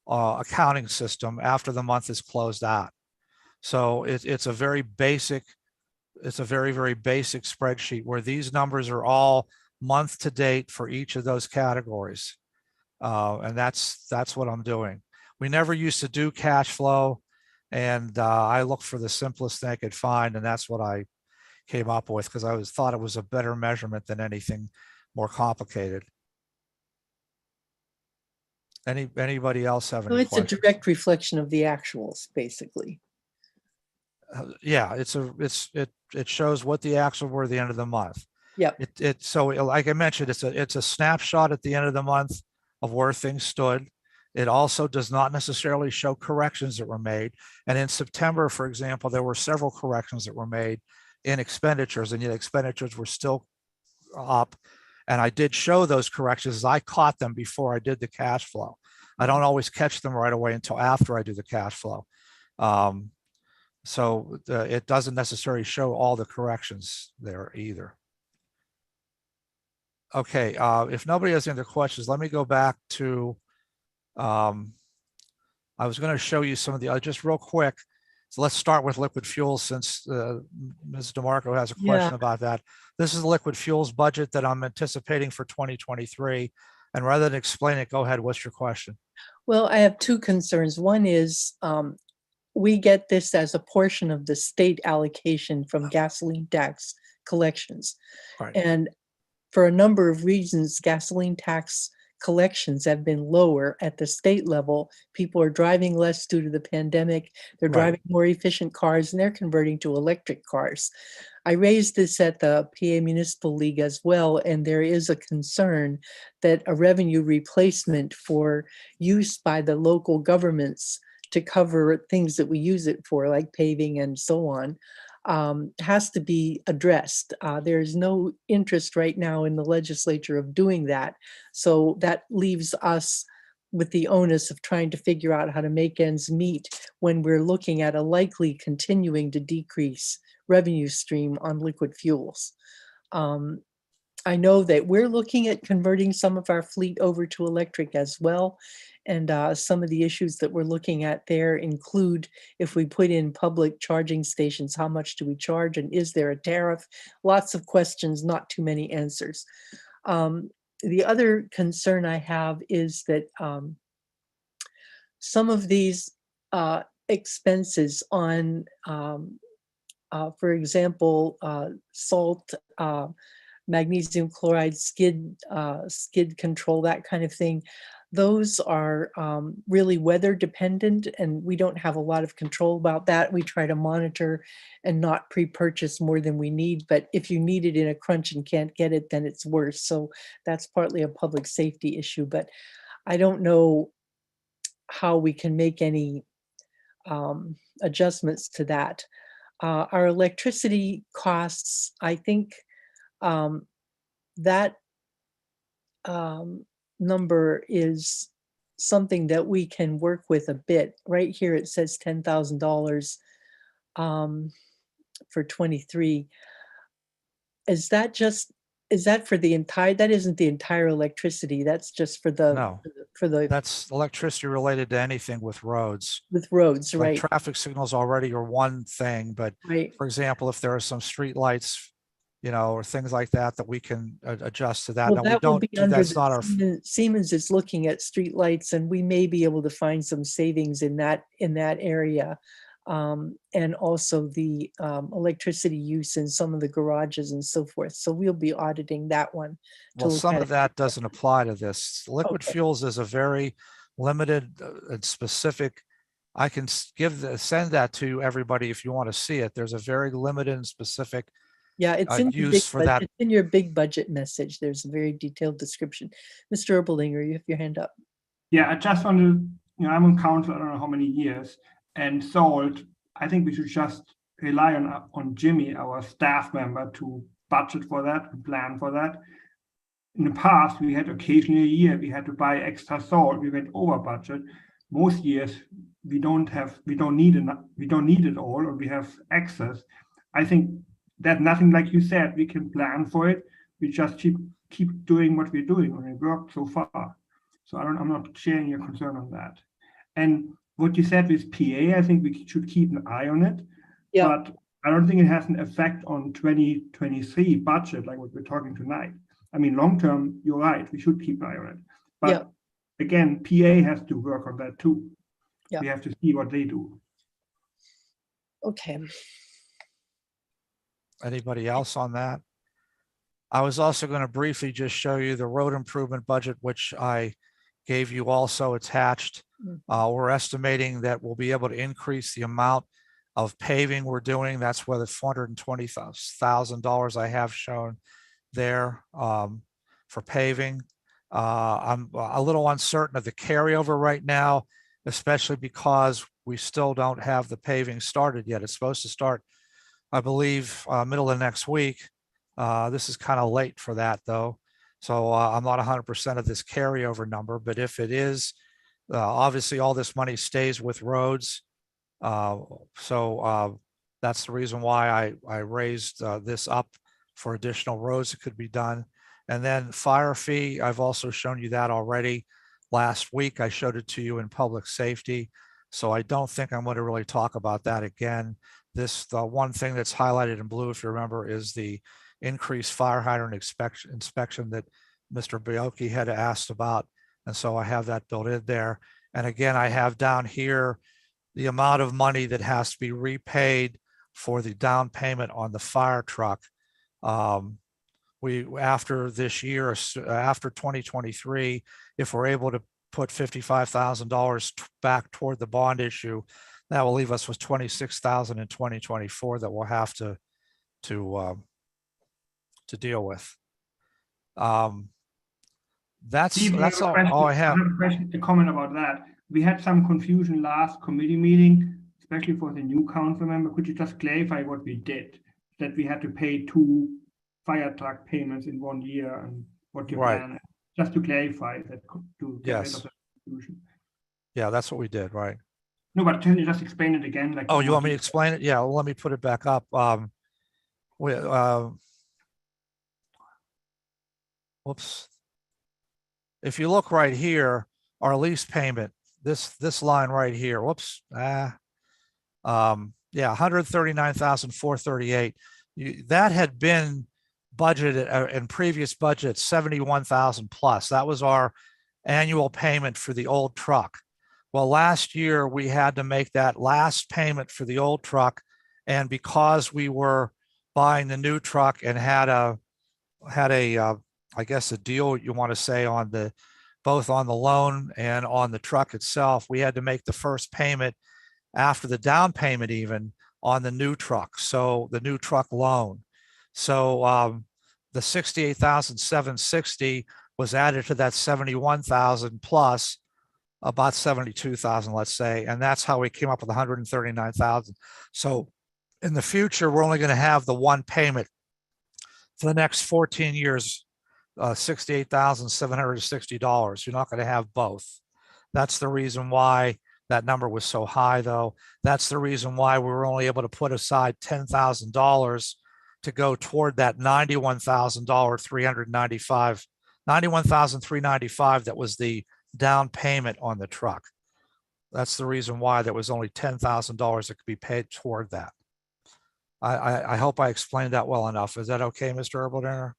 accounting system after the month is closed out. So it's a very basic, it's a very, very basic spreadsheet where these numbers are all month to date for each of those categories. And that's what I'm doing. We never used to do cash flow, and I looked for the simplest thing I could find, and that's what I came up with because I thought it was a better measurement than anything more complicated. Anybody else have so any it's a questions? direct reflection of the actuals, basically. Yeah, it shows what the actual were at the end of the month. Yep. So like I mentioned, it's a snapshot at the end of the month of where things stood. It also does not necessarily show corrections that were made. And in September, for example, there were several corrections that were made in expenditures, and yet expenditures were still up. And I did show those corrections as I caught them before I did the cash flow. I don't always catch them right away until after I do the cash flow. So it doesn't necessarily show all the corrections there either. Okay, if nobody has any other questions, let me go back to, I was going to show you some of the, just real quick. So let's start with liquid fuels since Ms. DeMarco has a question about that. This is the liquid fuels budget that I'm anticipating for 2023. And rather than explain it, go ahead. What's your question? Well, I have two concerns. One is we get this as a portion of the state allocation from gasoline tax collections. Right. And for a number of reasons, gasoline tax collections have been lower at the state level. People are driving less due to the pandemic. They're Right. driving more efficient cars and they're converting to electric cars. I raised this at the PA Municipal League as well, and there is a concern that a revenue replacement for use by the local governments to cover things that we use it for, like paving and so on, has to be addressed. There's no interest right now in the legislature of doing that. So that leaves us with the onus of trying to figure out how to make ends meet when we're looking at a likely continuing to decrease revenue stream on liquid fuels. I know that we're looking at converting some of our fleet over to electric as well. And some of the issues that we're looking at there include, if we put in public charging stations, how much do we charge and is there a tariff? Lots of questions, not too many answers. The other concern I have is that some of these expenses on, for example, salt, magnesium chloride, skid control, that kind of thing, those are really weather dependent and we don't have a lot of control about that. We try to monitor and not pre-purchase more than we need, but if you need it in a crunch and can't get it, then it's worse. So that's partly a public safety issue, but I don't know how we can make any adjustments to that. Our electricity costs, I think that number is something that we can work with a bit. Right here it says $10,000 for 23. Is that for the entire, that isn't the entire electricity, that's just for the, No. for the, That's electricity related to anything with roads. with roads, Like right? traffic signals already are one thing, but Right. for example, if there are some street lights, you know, or things like that, that we can adjust to that. Well, Now, we that will don't, be do under that's not our, Siemens is looking at streetlights and we may be able to find some savings in that area. And also the electricity use in some of the garages and so forth. So we'll be auditing that one. well, look some at of it. that doesn't apply to this. Liquid Okay. fuels is a very limited and specific. I can send that to everybody if you want to see it. There's a very limited and specific Yeah, it's in your use big for that. it's in your big budget message. There's a very detailed description. Mr. Erblinger, you have your hand up. Yeah, I just want to, I'm on council, I don't know how many years, and salt, I think we should just rely on Jimmy, our staff member, to budget for that and plan for that. In the past, we had occasionally a year we had to buy extra salt. We went over budget. Most years we don't need it all, or we have excess. I think that nothing, like you said, we can plan for it. We just keep doing what we're doing, and it worked so far. So I'm not sharing your concern on that. And what you said with PA, I think we should keep an eye on it. Yeah. But I don't think it has an effect on 2023 budget, like what we're talking tonight. I mean, long term, you're right, we should keep an eye on it. But Yeah. again, PA has to work on that too. Yeah. We have to see what they do. Okay. Anybody else on that? I was also going to briefly just show you the road improvement budget, which I gave you also attached. We're estimating that we'll be able to increase the amount of paving we're doing. That's where the $420,000 I have shown there for paving. I'm a little uncertain of the carryover right now, especially because we still don't have the paving started yet. It's supposed to start, I believe, middle of next week. This is kind of late for that though. So I'm not 100% of this carryover number, but if it is, obviously all this money stays with roads. That's the reason why I raised this up for additional roads that could be done. And then fire fee, I've also shown you that already. Last week, I showed it to you in public safety. So I don't think I'm going to really talk about that again. The one thing that's highlighted in blue, if you remember, is the increased fire hydrant inspection that Mr. Biocchi had asked about. And so I have that built in there. And again, I have down here the amount of money that has to be repaid for the down payment on the fire truck. After this year, after 2023, if we're able to put $55,000 back toward the bond issue, that will leave us with $26,000 in 2024 that we'll have to deal with. Steve, That's I have a all I question. have. I have a question, a comment about that. We had some confusion last committee meeting, especially for the new council member. Could you just clarify what we did? That we had to pay 2 fire truck payments in 1 year and what your Right. plan is? Just to clarify that, to get rid Yes. of the confusion. Yeah, that's what we did, right? No, but can you just explain it again? Like Oh, you more want me to detail? explain it? Yeah, well, let me put it back up. Whoops. If you look right here, our lease payment, this line right here, whoops. Yeah, 139,438. That had been budgeted in previous budgets, 71,000 plus. That was our annual payment for the old truck. Well, last year we had to make that last payment for the old truck. And because we were buying the new truck and had a I guess a deal you want to say on both on the loan and on the truck itself, we had to make the first payment after the down payment even on the new truck. So the new truck loan. So the 68,760 was added to that 71,000 plus about 72,000, let's say. And that's how we came up with 139,000. So in the future, we're only going to have the one payment for the next 14 years, $68,760. You're not going to have both. That's the reason why that number was so high, though. That's the reason why we were only able to put aside $10,000 to go toward that $91,395 that was the down payment on the truck. That's the reason why there was only $10,000 that could be paid toward that. I hope I explained that well enough. Is that okay, Mr. Erbeldiner?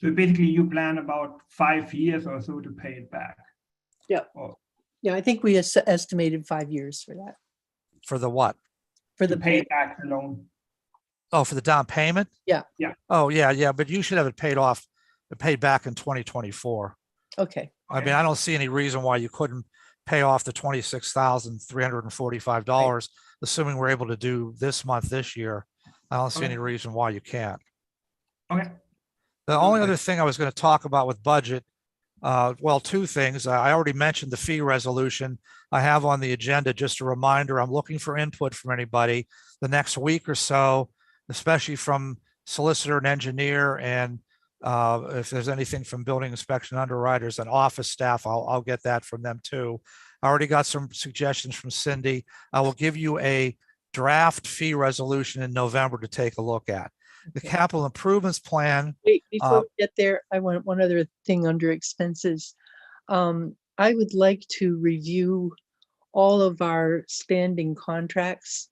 So basically you plan about 5 years or so to pay it back. Yeah. Or Yeah, I think we estimated 5 years for that, For the what? for to the pay pay. back the loan. Oh, for the down payment? Yeah. Yeah. Oh, yeah. But you should have it paid back in 2024. Okay, I mean, I don't see any reason why you couldn't pay off the $26,345, assuming we're able to do this month, this year. I don't see Okay. any reason why you can't. Okay. The only other thing I was going to talk about with budget, well, 2 things. I already mentioned the fee resolution. I have on the agenda just a reminder. I'm looking for input from anybody the next week or so, especially from solicitor and engineer, and if there's anything from building inspection underwriters and office staff, I'll get that from them too. I already got some suggestions from Cindy. I will give you a draft fee resolution in November to take a look at. The Okay. capital improvements plan. wait, before we get there, I want one other thing under expenses. I would like to review all of our standing contracts.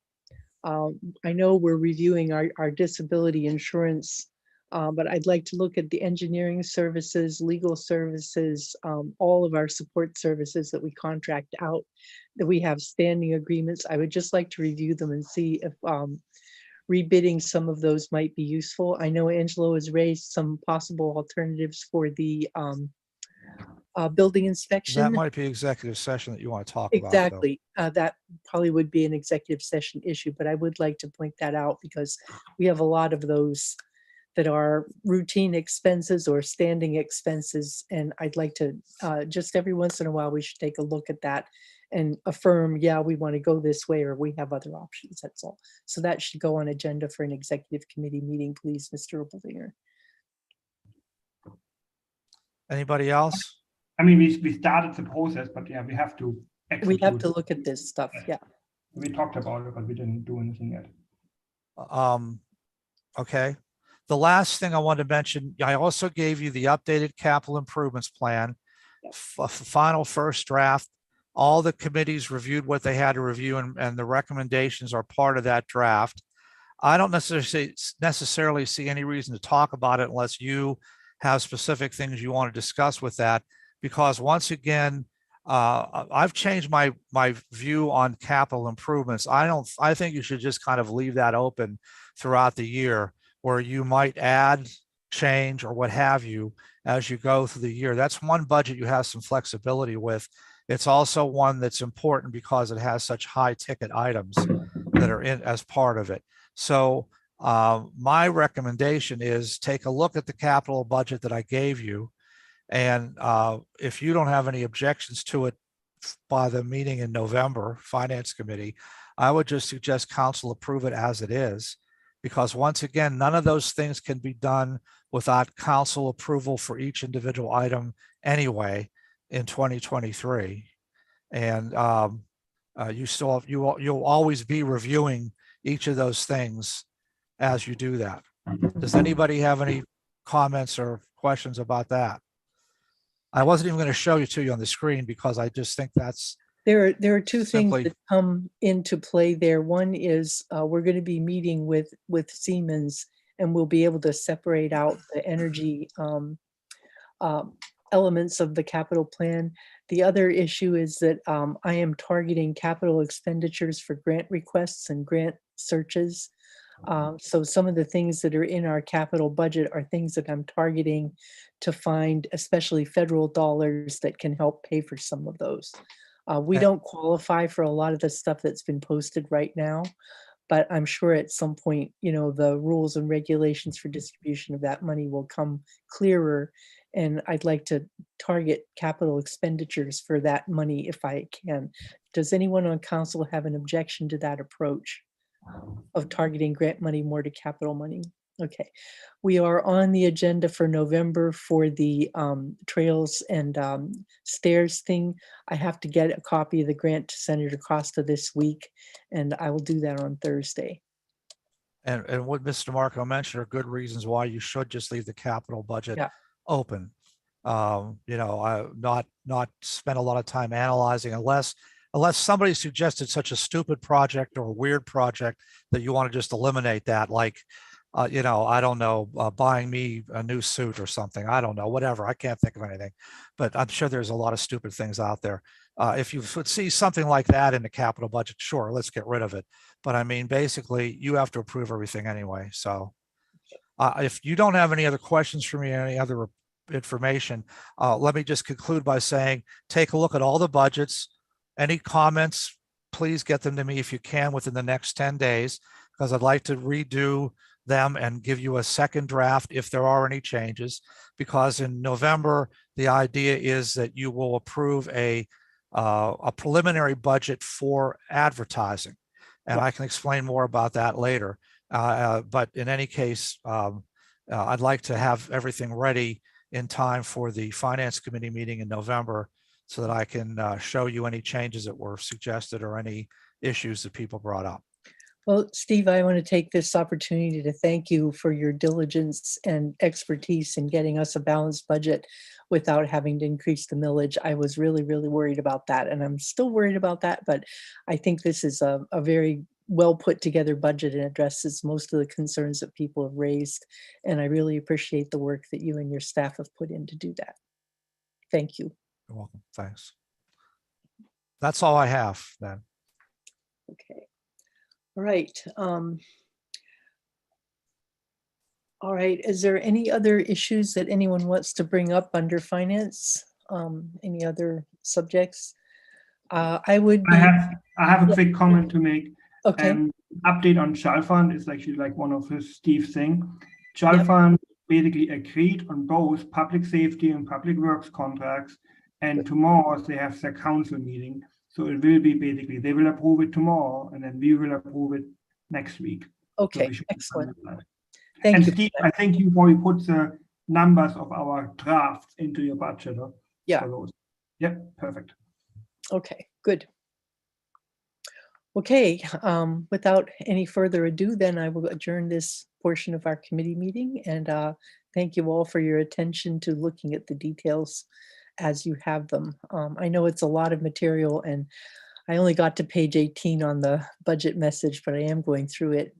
I know we're reviewing our disability insurance, but I'd like to look at the engineering services, legal services, all of our support services that we contract out, that we have standing agreements. I would just like to review them and see if rebidding some of those might be useful. I know Angelo has raised some possible alternatives for the building That inspection. might be executive session that you want to talk about. though. Exactly. That probably would be an executive session issue, but I would like to point that out because we have a lot of those that are routine expenses or standing expenses. And I'd like to, just every once in a while, we should take a look at that and affirm, yeah, we want to go this way, or we have other options, that's all. So that should go on agenda for an executive committee meeting, please, Mr. Erbeldiner. Anybody else? I mean, we started the process, but yeah, we have to We have execute. to look at this stuff, yeah. We talked about it, but we didn't do anything yet. Okay. The last thing I wanted to mention, I also gave you the updated capital improvements plan, final first draft. All the committees reviewed what they had to review, and the recommendations are part of that draft. I don't necessarily see any reason to talk about it unless you have specific things you want to discuss with that, because once again, I've changed my view on capital improvements. I think you should just kind of leave that open throughout the year, where you might add, change, or what have you as you go through the year. That's one budget you have some flexibility with. It's also one that's important because it has such high ticket items that are in as part of it. So my recommendation is take a look at the capital budget that I gave you. And if you don't have any objections to it by the meeting in November, Finance Committee, I would just suggest council approve it as it is, because once again, none of those things can be done without council approval for each individual item anyway in 2023. And you'll always be reviewing each of those things as you do that. Does anybody have any comments or questions about that? I wasn't even going to show you to you on the screen because I just think that's There are two things simply- that come into play there. One is we're going to be meeting with Siemens, and we'll be able to separate out the energy elements of the capital plan. The other issue is that I am targeting capital expenditures for grant requests and grant searches. So some of the things that are in our capital budget are things that I'm targeting to find, especially federal dollars that can help pay for some of those. We don't qualify for a lot of the stuff that's been posted right now, but I'm sure at some point, the rules and regulations for distribution of that money will come clearer. And I'd like to target capital expenditures for that money if I can. Does anyone on council have an objection to that approach of targeting grant money more to capital money? Okay, we are on the agenda for November for the trails and stairs thing. I have to get a copy of the grant to Senator Costa this week, and I will do that on Thursday. And what Mr. Marco mentioned are good reasons why you should just leave the capital budget open. Not spend a lot of time analyzing unless somebody suggested such a stupid project or a weird project that you want to just eliminate that, like, I don't know, buying me a new suit or something. I don't know, whatever. I can't think of anything, but I'm sure there's a lot of stupid things out there. If you would see something like that in the capital budget, sure, let's get rid of it. But I mean, basically, you have to approve everything anyway. So if you don't have any other questions for me, any other information, let me just conclude by saying, take a look at all the budgets. Any comments, please get them to me if you can within the next 10 days, because I'd like to redo them and give you a second draft if there are any changes, because in November, the idea is that you will approve a preliminary budget for advertising. And I can explain more about that later. But in any case, I'd like to have everything ready in time for the Finance Committee meeting in November so that I can show you any changes that were suggested or any issues that people brought up. Well, Steve, I want to take this opportunity to thank you for your diligence and expertise in getting us a balanced budget without having to increase the millage. I was really, really worried about that, and I'm still worried about that, but I think this is a very well put together budget and addresses most of the concerns that people have raised. And I really appreciate the work that you and your staff have put in to do that. Thank you. You're welcome. Thanks. That's all I have then. Okay. All right. All right. Is there any other issues that anyone wants to bring up under finance? Any other subjects? I would be, I have a quick comment to make. okay. Update on Chalfant is actually like one of his Steve's thing. Chalfant basically agreed on both public safety and public works contracts, and tomorrow they have their council meeting. So it will be basically, they will approve it tomorrow, and then we will approve it next week. Okay, So excellent. and Thank you. Steve, I think you probably put the numbers of our drafts into your budget. Yeah. For those. Yep, perfect. Okay, good. Okay, without any further ado, then I will adjourn this portion of our committee meeting, and thank you all for your attention to looking at the details as you have them. I know it's a lot of material, and I only got to page 18 on the budget message, but I am going through it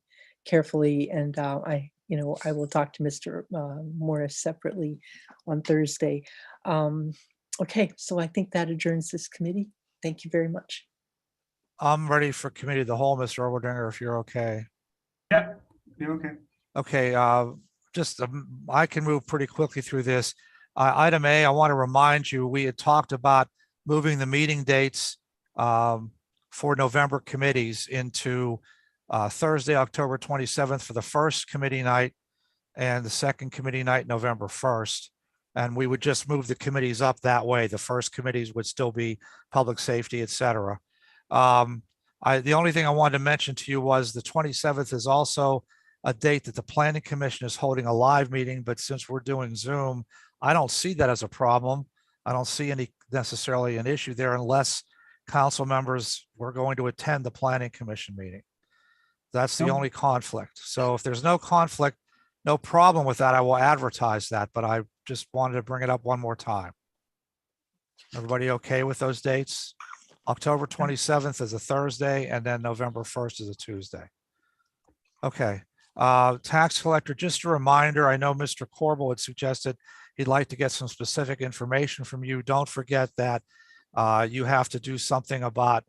carefully, and I will talk to Mr. Morris separately on Thursday. Okay, so I think that adjourns this committee. Thank you very much. I'm ready for committee of the whole, Mr. Erwedinger, if you're okay. Yeah, you're okay. Okay, I can move pretty quickly through this. Item A, I want to remind you, we had talked about moving the meeting dates for November committees into Thursday, October 27th for the first committee night and the second committee night, November 1st. And we would just move the committees up that way. The first committees would still be public safety, et cetera. The only thing I wanted to mention to you was the 27th is also a date that the Planning Commission is holding a live meeting, but since we're doing Zoom, I don't see that as a problem. I don't see any necessarily an issue there unless council members were going to attend the Planning Commission meeting. That's the No. only conflict. So if there's no conflict, no problem with that, I will advertise that, but I just wanted to bring it up one more time. Everybody okay with those dates? October 27th is a Thursday, and then November 1st is a Tuesday. Okay, tax collector, just a reminder, I know Mr. Corbel had suggested he'd like to get some specific information from you. Don't forget that you have to do something about,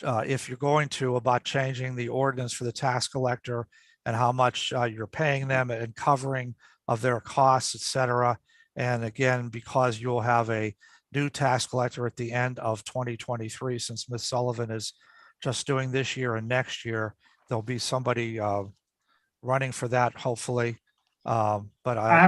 if you're going to, about changing the ordinance for the tax collector and how much you're paying them and covering of their costs, et cetera. And again, because you'll have a new tax collector at the end of 2023, since Ms. Sullivan is just doing this year and next year, there'll be somebody running for that, hopefully. But I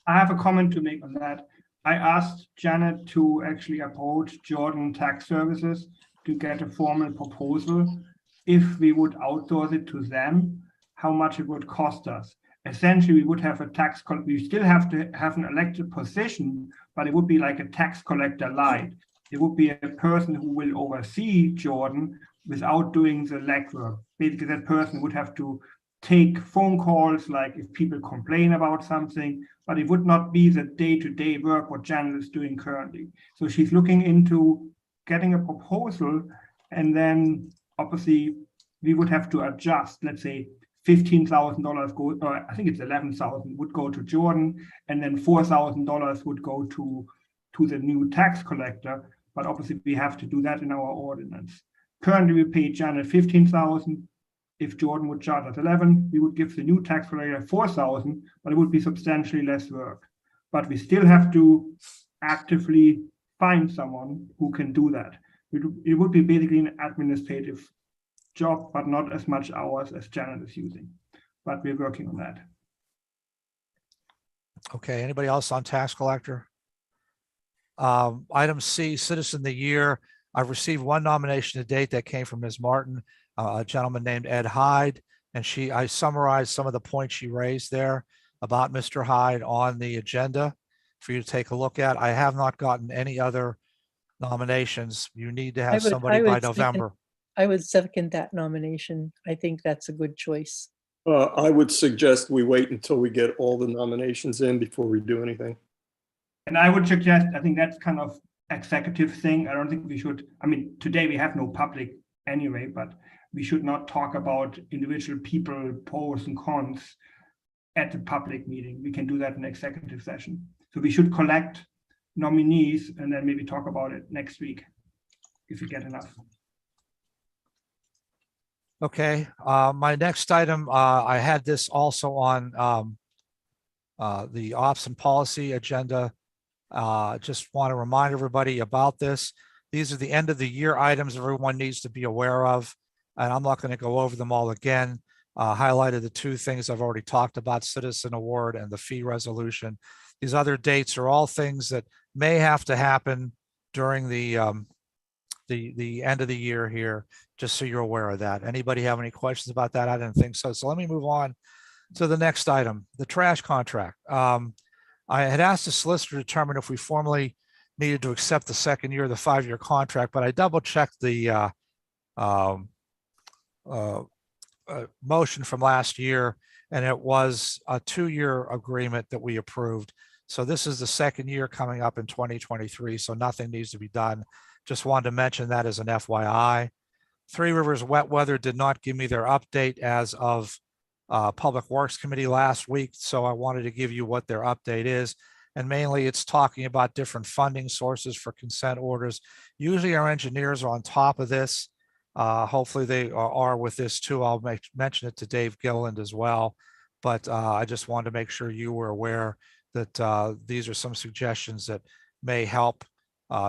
have a comment to make on that. I asked Janet to actually approach Jordan Tax Services to get a formal proposal. If we would outsource it to them, how much it would cost us. Essentially, we would have a tax collector. We still have to have an elected position, but it would be like a tax collector light. It would be a person who will oversee Jordan without doing the legwork. Basically, that person would have to take phone calls, like if people complain about something, but it would not be the day-to-day work what Janet is doing currently. So she's looking into getting a proposal, and then obviously we would have to adjust, let's say, $15,000 go, or I think it's 11,000 would go to Jordan, and then $4,000 would go to the new tax collector. But obviously we have to do that in our ordinance. Currently we pay Janet 15,000. If Jordan would charge us 11, we would give the new tax collector 4,000, but it would be substantially less work. But we still have to actively find someone who can do that. It would be basically an administrative job, but not as much hours as Janet is using. But we're working on that. Okay, anybody else on tax collector? Item C, Citizen of the Year. I've received one nomination to date that came from Ms. Martin, a gentleman named Ed Hyde, and I summarized some of the points she raised there about Mr. Hyde on the agenda for you to take a look at. I have not gotten any other nominations. You need to have somebody by November. I would second that nomination. I think that's a good choice. I would suggest we wait until we get all the nominations in before we do anything. And I would suggest, I think that's kind of executive thing. I don't think we should, I mean, today we have no public anyway, but we should not talk about individual people, pros and cons at the public meeting. We can do that in executive session. So we should collect nominees and then maybe talk about it next week if we get enough. Okay, my next item, I had this also on the ops and policy agenda. Just want to remind everybody about this. These are the end of the year items everyone needs to be aware of, and I'm not going to go over them all again. Highlighted the two things I've already talked about, citizen award and the fee resolution. These other dates are all things that may have to happen during the end of the year here, just so you're aware of that. Anybody have any questions about that? I didn't think so. So let me move on to the next item, the trash contract. I had asked the solicitor to determine if we formally needed to accept the second year of the 5-year contract, but I double checked the motion from last year, and it was a 2-year agreement that we approved. So this is the second year coming up in 2023, so nothing needs to be done. Just wanted to mention that as an FYI. Three Rivers Wet Weather did not give me their update as of Public Works Committee last week, so I wanted to give you what their update is. And mainly it's talking about different funding sources for consent orders. Usually our engineers are on top of this. Hopefully they are with this too. I'll mention it to Dave Gilliland as well. But I just wanted to make sure you were aware that these are some suggestions that may help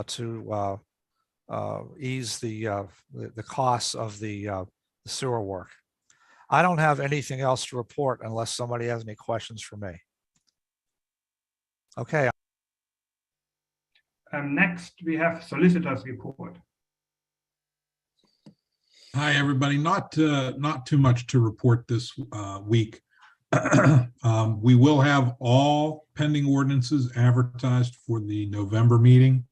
to ease the costs of the sewer work. I don't have anything else to report unless somebody has any questions for me. Okay. Next, we have solicitors report. Hi, everybody. Not too much to report this week. We will have all pending ordinances advertised for the November meeting.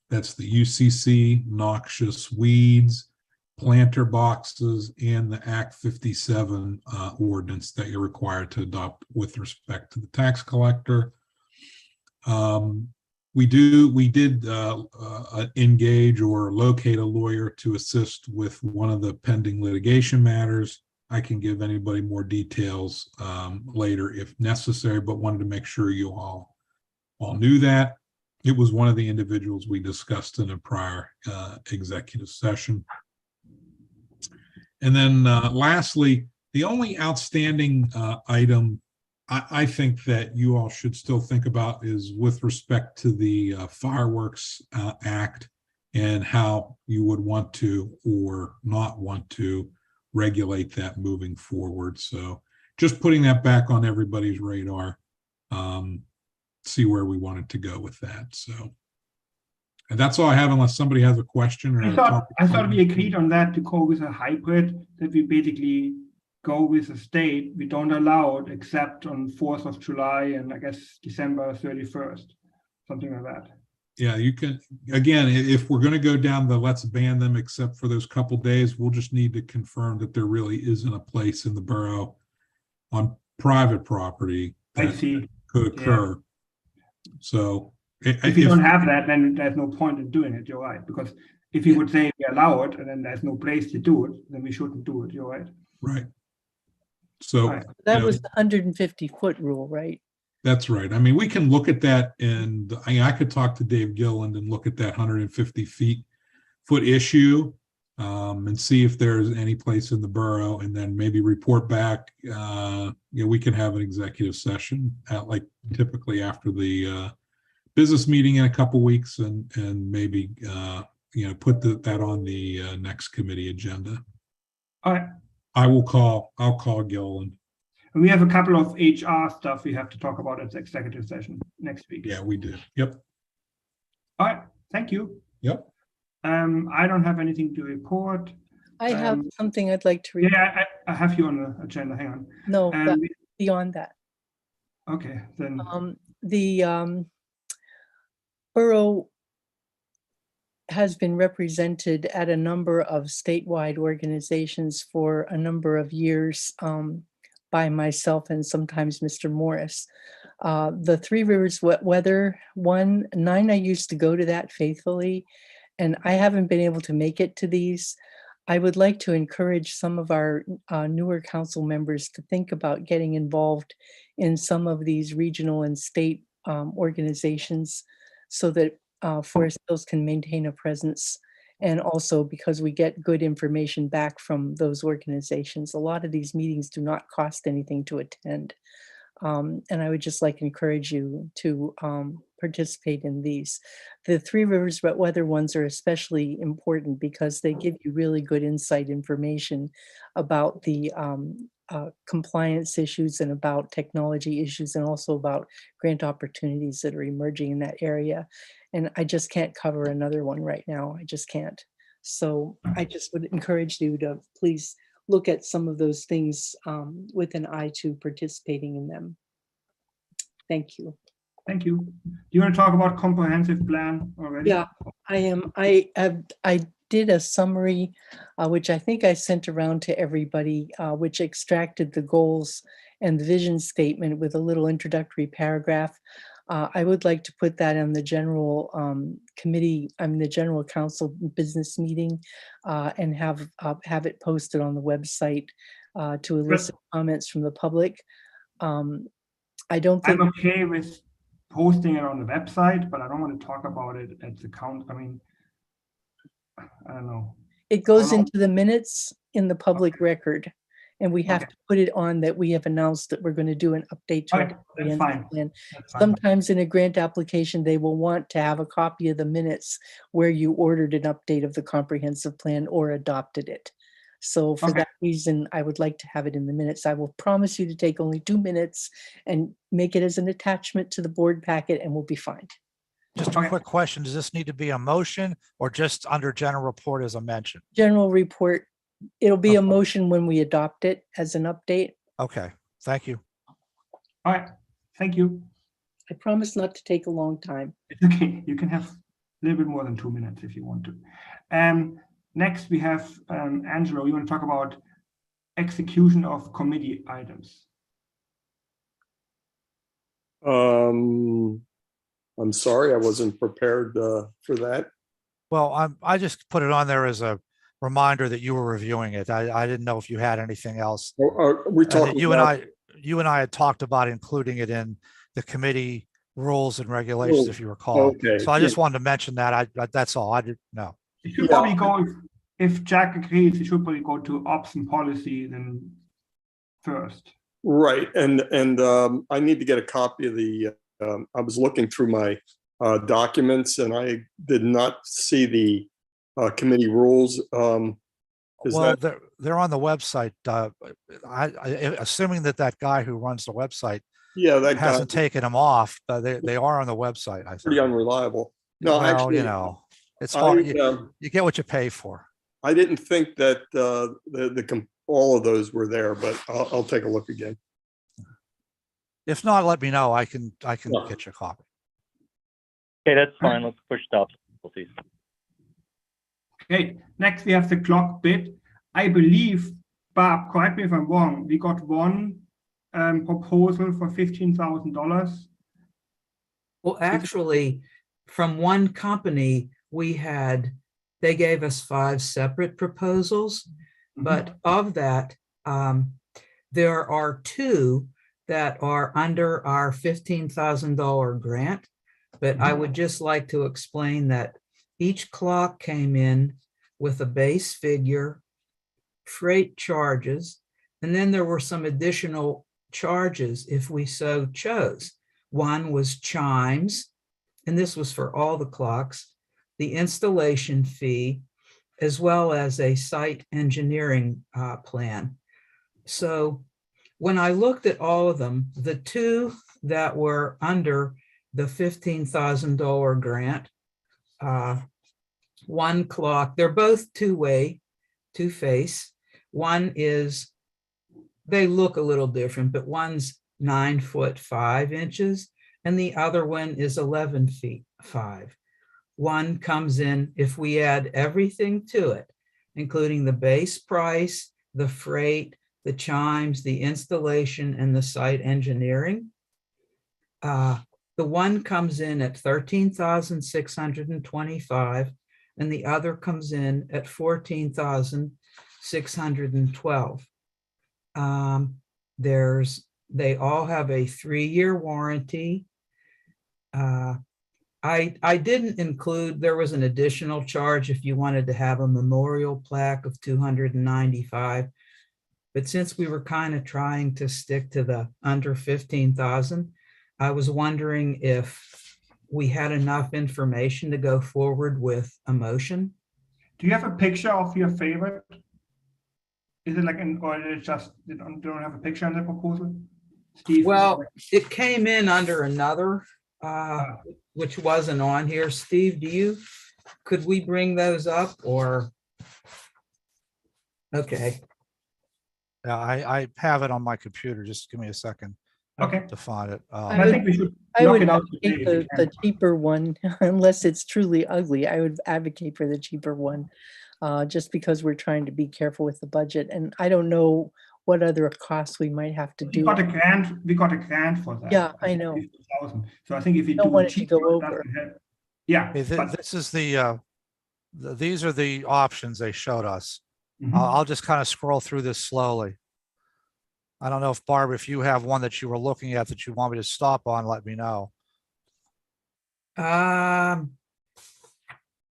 That's the UCC, noxious weeds, planter boxes, and the Act 57 ordinance that you're required to adopt with respect to the tax collector. We did engage or locate a lawyer to assist with one of the pending litigation matters. I can give anybody more details later if necessary, but wanted to make sure you all knew that. It was one of the individuals we discussed in a prior executive session. And then lastly, the only outstanding item I think that you all should still think about is with respect to the Fireworks Act and how you would want to or not want to regulate that moving forward. So just putting that back on everybody's radar, see where we wanted to go with that. So, and that's all I have unless somebody has a question. Or I thought we agreed on that to go with a hybrid, that we basically go with a state. We don't allow it except on 4th of July and I guess December 31st, something like that. Yeah, you can, again, if we're going to go down the let's ban them except for those couple days, we'll just need to confirm that there really isn't a place in the borough on private property that could occur. Yeah. So if you don't have that, then there's no point in doing it. You're right. Because if you would say we allow it and then there's no place to do it, then we shouldn't do it. You're right. Right. So right. That was the 150-foot rule, right? That's right. I mean, we can look at that, and I could talk to Dave Gilliland and look at that 150-foot issue and see if there's any place in the borough, and then maybe report back. We can have an executive session at like typically after the business meeting in a couple weeks, and maybe put that on the next committee agenda. All right. I'll call Gilliland. And we have a couple of HR stuff we have to talk about at the executive session next week. Yeah, we do. Yep. All right. Thank you. Yep. I don't have anything to report. I have something I'd like to report. Yeah, I have you on the agenda. Hang on. No, beyond that. Okay, then. The borough has been represented at a number of statewide organizations for a number of years by myself and sometimes Mr. Morris. The Three Rivers Wet Weather one, I used to go to that faithfully, and I haven't been able to make it to these. I would like to encourage some of our newer council members to think about getting involved in some of these regional and state organizations so that Forest Hills can maintain a presence, and also because we get good information back from those organizations. A lot of these meetings do not cost anything to attend. And I would just like to encourage you to participate in these. The Three Rivers Wet Weather ones are especially important because they give you really good insight information about the compliance issues and about technology issues, and also about grant opportunities that are emerging in that area. And I just can't cover another one right now. I just can't. So I just would encourage you to please look at some of those things with an eye to participating in them. Thank you. Thank you. Do you want to talk about comprehensive plan already? Yeah, I am. I did a summary, which I think I sent around to everybody, which extracted the goals and the vision statement with a little introductory paragraph. I would like to put that on the general committee, the general council business meeting, and have it posted on the website to elicit comments from the public. I don't think. I'm okay with posting it on the website, but I don't want to talk about it at the count. I mean, I don't know. It goes Well, into the minutes in the public Okay. record, and we have Okay. to put it on that we have announced that we're going to do an update to our Okay, that's comprehensive fine. plan. That's fine. Sometimes in a grant application, they will want to have a copy of the minutes where you ordered an update of the comprehensive plan or adopted it. So for Okay. that reason, I would like to have it in the minutes. I will promise you to take only 2 minutes and make it as an attachment to the board packet, and we'll be fine. Just a Okay. quick question. Does this need to be a motion or just under general report as a mention? General report, it'll be a Okay. motion when we adopt it as an update. Okay, thank you. All right, thank you. I promise not to take a long time. It's okay. You can have a little bit more than 2 minutes if you want to. Next, we have Angelo. You want to talk about execution of committee items? I'm sorry, I wasn't prepared for that. Well, I just put it on there as a reminder that you were reviewing it. I didn't know if you had anything else. We And that talked you and about, you and I had talked about including it in the committee rules and regulations, Rules. if you recall. Okay, So I just wanted to mention that. That's all. I didn't know. It should Yeah. probably go, if Jack agrees, it should probably go to ops and policy then first. right, and I need to get a copy of the, I was looking through my documents and I did not see the committee rules. Is Well, that, they're on the website. Assuming that guy who runs the website yeah, that guy, hasn't taken them off, but they are on the website, I pretty think. unreliable. No, Well, actually, you know, it's hard. I, You get what you pay for. I didn't think that all of those were there, but I'll take a look again. If not, let me know. I can Yeah. get you a copy. Okay, that's fine. Let's push stop policies. Okay, next we have the clock bid. I believe, Bob, correct me if I'm wrong, we got one proposal for $15,000. Well, actually, from one company, they gave us 5 separate proposals, but of that, there are 2 that are under our $15,000 grant. But I would just like to explain that each clock came in with a base figure, freight charges, and then there were some additional charges if we so chose. One was chimes, and this was for all the clocks, the installation fee, as well as a site engineering plan. So when I looked at all of them, the 2 that were under the $15,000 grant, one clock, they're both two-way, two-face. One is, they look a little different, but one's 9 foot 5 inches, and the other one is 11 feet 5. One comes in, if we add everything to it, including the base price, the freight, the chimes, the installation, and the site engineering, the one comes in at $13,625, and the other comes in at $14,612. They all have a 3-year warranty. I didn't include, there was an additional charge if you wanted to have a memorial plaque of $295. But since we were kind of trying to stick to the under 15,000, I was wondering if we had enough information to go forward with a motion. Do you have a picture of your favorite? Is it like or is it just they don't have a picture on the proposal? Steve? Well, it came in under another, which wasn't on here. Steve, could we bring those up or? Okay. Yeah, I have it on my computer. Just give me a second. Okay. to find it. And I think we should I knock would it out today advocate if we the can. cheaper one, unless it's truly ugly. I would advocate for the cheaper one, just because we're trying to be careful with the budget. And I don't know what other costs we might have to We do. got a grant for that. Yeah, I think know. 50,000. So I think if we Don't do want it it to cheaper, go that over. will help. Yeah, Okay, but this is these are the options they showed us. mhm. I'll just kind of scroll through this slowly. I don't know if Barb, if you have one that you were looking at that you want me to stop on, let me know.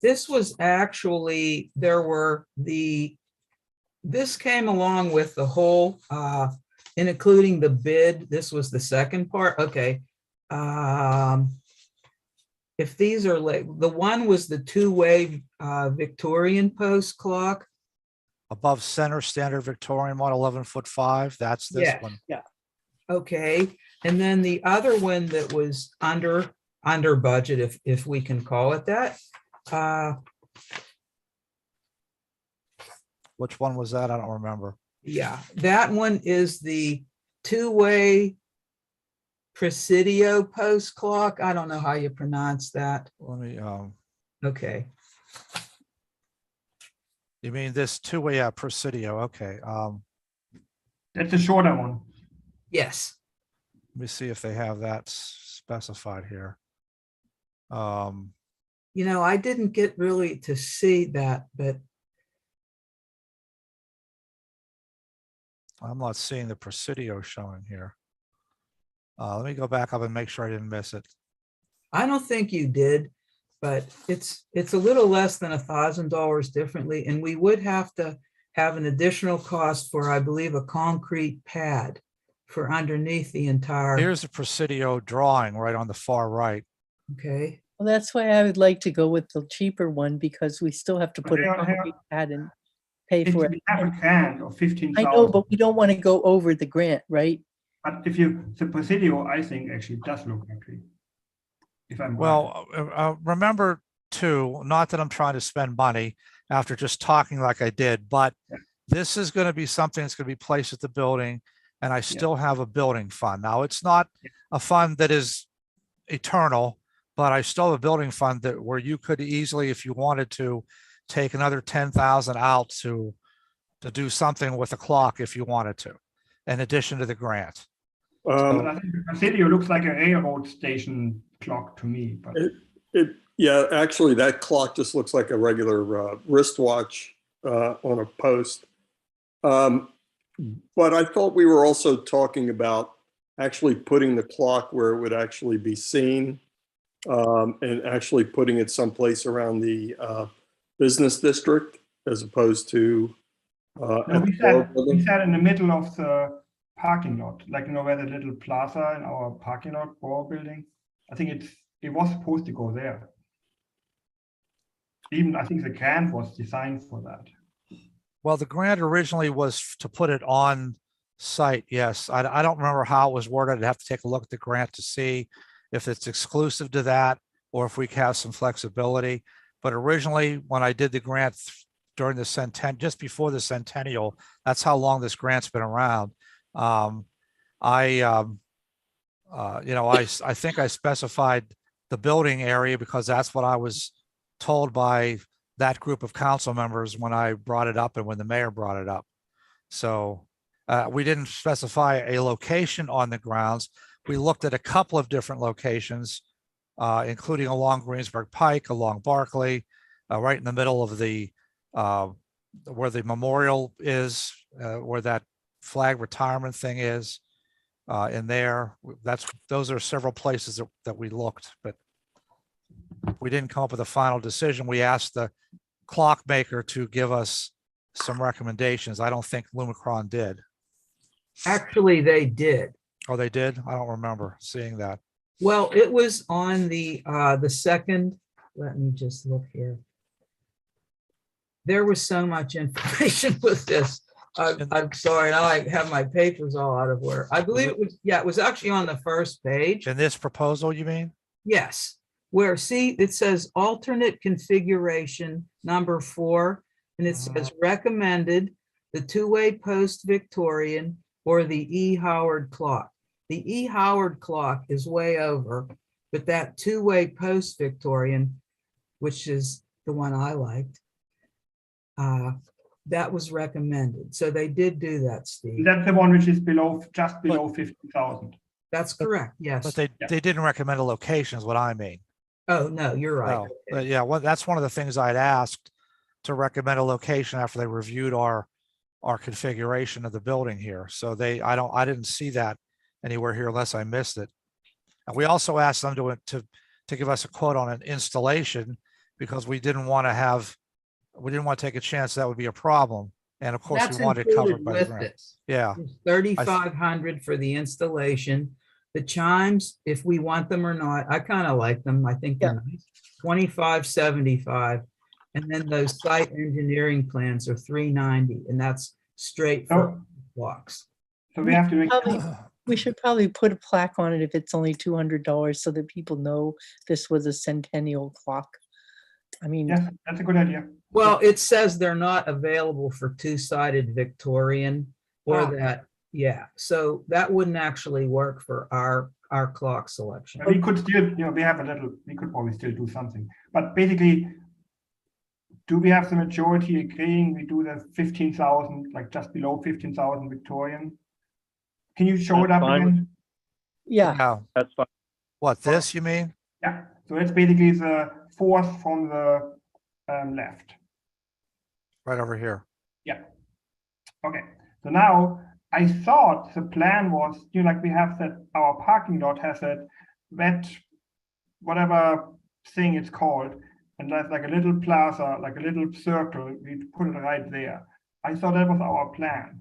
This was actually, this came along with the whole, and including the bid. This was the second part. Okay. If these are like, the one was the two-way Victorian post clock. Above center standard Victorian one, 11'5". That's this Yes. one. Okay, and then the other one that was under budget, if we can call it that. Which one was that? I don't remember. Yeah, that one is the two-way Presidio post clock. I don't know how you pronounce that. Let me, Okay, you mean this two-way Presidio? Okay. That's a shorter one. yes. Let me see if they have that specified here. You know, I didn't get really to see that, but I'm not seeing the Presidio showing here. Let me go back up and make sure I didn't miss it. I don't think you did, but it's a little less than $1,000 differently, and we would have to have an additional cost for, I believe, a concrete pad for underneath the entire. Here's the Presidio drawing right on the far right. Okay, Well, that's why I would like to go with the cheaper one, because we still have to put a hang on. concrete pad and pay for it. We have a grant of 15,000. I know, but we don't want to go over the grant, right? But if you, the Presidio, I think actually does look ugly. If I'm right. Well, remember too, not that I'm trying to spend money after just talking like I did, but Yeah. this is going to be something that's going to be placed at the building, and I still have a building fund. Now, it's not a fund that is eternal, but I still have a building fund that where you could easily, if you wanted to, take another 10,000 out to do something with the clock if you wanted to, in addition to the grant. But I think the Presidio looks like a railroad station clock to me, but Yeah, actually, that clock just looks like a regular wristwatch on a post. But I thought we were also talking about actually putting the clock where it would actually be seen, and actually putting it someplace around the business district as opposed to no, at we the core sat building. in the middle of the parking lot, like where the little plaza in our parking lot core building. I think it was supposed to go there. Even I think the grant was designed for that. Well, the grant originally was to put it on site. Yes. I don't remember how it was worded. I'd have to take a look at the grant to see if it's exclusive to that or if we have some flexibility. But originally, when I did the grant during the just before the centennial, that's how long this grant's been around. I think I specified the building area because that's what I was told by that group of council members when I brought it up and when the mayor brought it up. So we didn't specify a location on the grounds. We looked at a couple of different locations, including along Greensburg Pike, along Barclay, right in the middle of the where the memorial is, where that flag retirement thing is, in there. Those are several places that we looked, but we didn't come up with a final decision. We asked the clockmaker to give us some recommendations. I don't think Lumicron did. actually, they did. Oh, they did? I don't remember seeing that. Well, it was on the second, let me just look here. There was so much information with this. I'm sorry, now I have my papers all out of order. I believe it was, yeah, it was actually on the first page. In this proposal, you mean? Yes, where, see, it says alternate configuration number 4, and it says recommended the two-way post Victorian or the E. Howard clock. The E. Howard clock is way over, but that two-way post Victorian, which is the one I liked, that was recommended. So they did do that, Steve. That's the one which is below, just below 50,000. That's correct, But yes. they didn't recommend a location is what I mean. Oh, no, you're right. Oh, but yeah, well, that's one of the things I'd asked to recommend a location after they reviewed our configuration of the building here. So I didn't see that anywhere here unless I missed it. And we also asked them to give us a quote on an installation because we didn't want to take a chance that would be a problem. And of course, That's we wanted it included covered by the with grant. this. Yeah, 3,500 for the installation. The chimes, if we want them or not, I kind of like them. I think they're nice. 2575. And then those site engineering plans are 390, and that's straight for blocks. So we have to make, We should probably put a plaque on it if it's only $200 so that people know this was a centennial clock. I mean, yes, that's a good idea. Well, it says they're not available for two-sided Victorian or that, yeah. So that wouldn't actually work for our clock selection. We could still, we could probably still do something. But basically, do we have the majority agreeing we do the 15,000, like just below 15,000 Victorian? Can you show it That's up fine. again? yeah, yeah. That's fine. What, this, you mean? Yeah, so it's basically the fourth from the left. Right over here. Okay, so now I thought the plan was, like we have that our parking lot has that wet, whatever thing it's called, and there's like a little plaza, like a little circle, we put it right there. I thought that was our plan.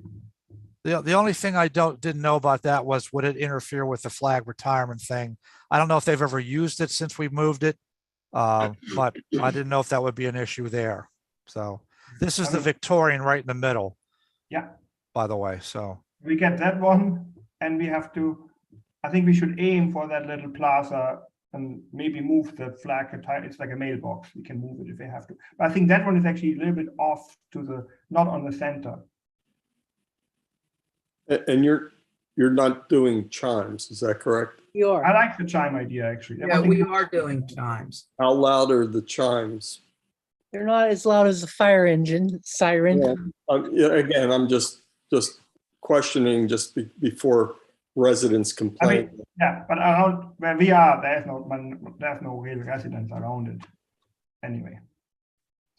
The only thing I didn't know about that was would it interfere with the flag retirement thing? I don't know if they've ever used it since we moved it. But I didn't know if that would be an issue there. So this is the Victorian right in the middle. Yeah. By the way, so. We get that one, and we have to, I think we should aim for that little plaza and maybe move the flag. It's like a mailbox. We can move it if we have to. But I think that one is actually a little bit off to the, not on the center. And you're not doing chimes, is that correct? you are. I like the chime idea, actually. Yeah, we are doing chimes. How loud are the chimes? They're not as loud as a fire engine siren. Yeah, again, I'm just questioning just before residents complain. Yeah, but around where we are, there's no real residents around it anyway.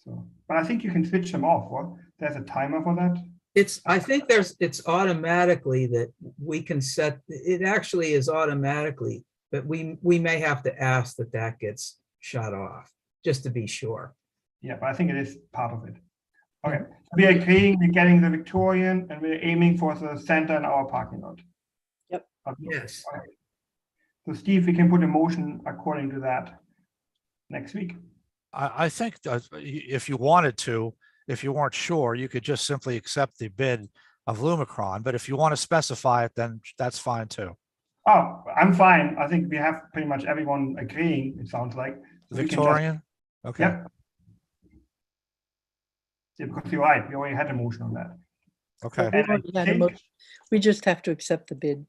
So, but I think you can switch them off. Or there's a timer for that. I think it's automatically that we can set, it actually is automatically, but we may have to ask that gets shut off, just to be sure. Yeah, but I think it is part of it. Okay, so we are agreeing, we're getting the Victorian, and we're aiming for the center in our parking lot. Yep. Okay. Yes. Okay. So Steve, we can put a motion according to that next week. I think if you wanted to, if you weren't sure, you could just simply accept the bid of Lumicron. But if you want to specify it, then that's fine too. Oh, I'm fine. I think we have pretty much everyone agreeing, it sounds like. So we can just- Victorian? Okay. Yep. Yeah, because you're right, we already had a motion on that. Okay. We And I already had a think- motion. We just have to accept the bid.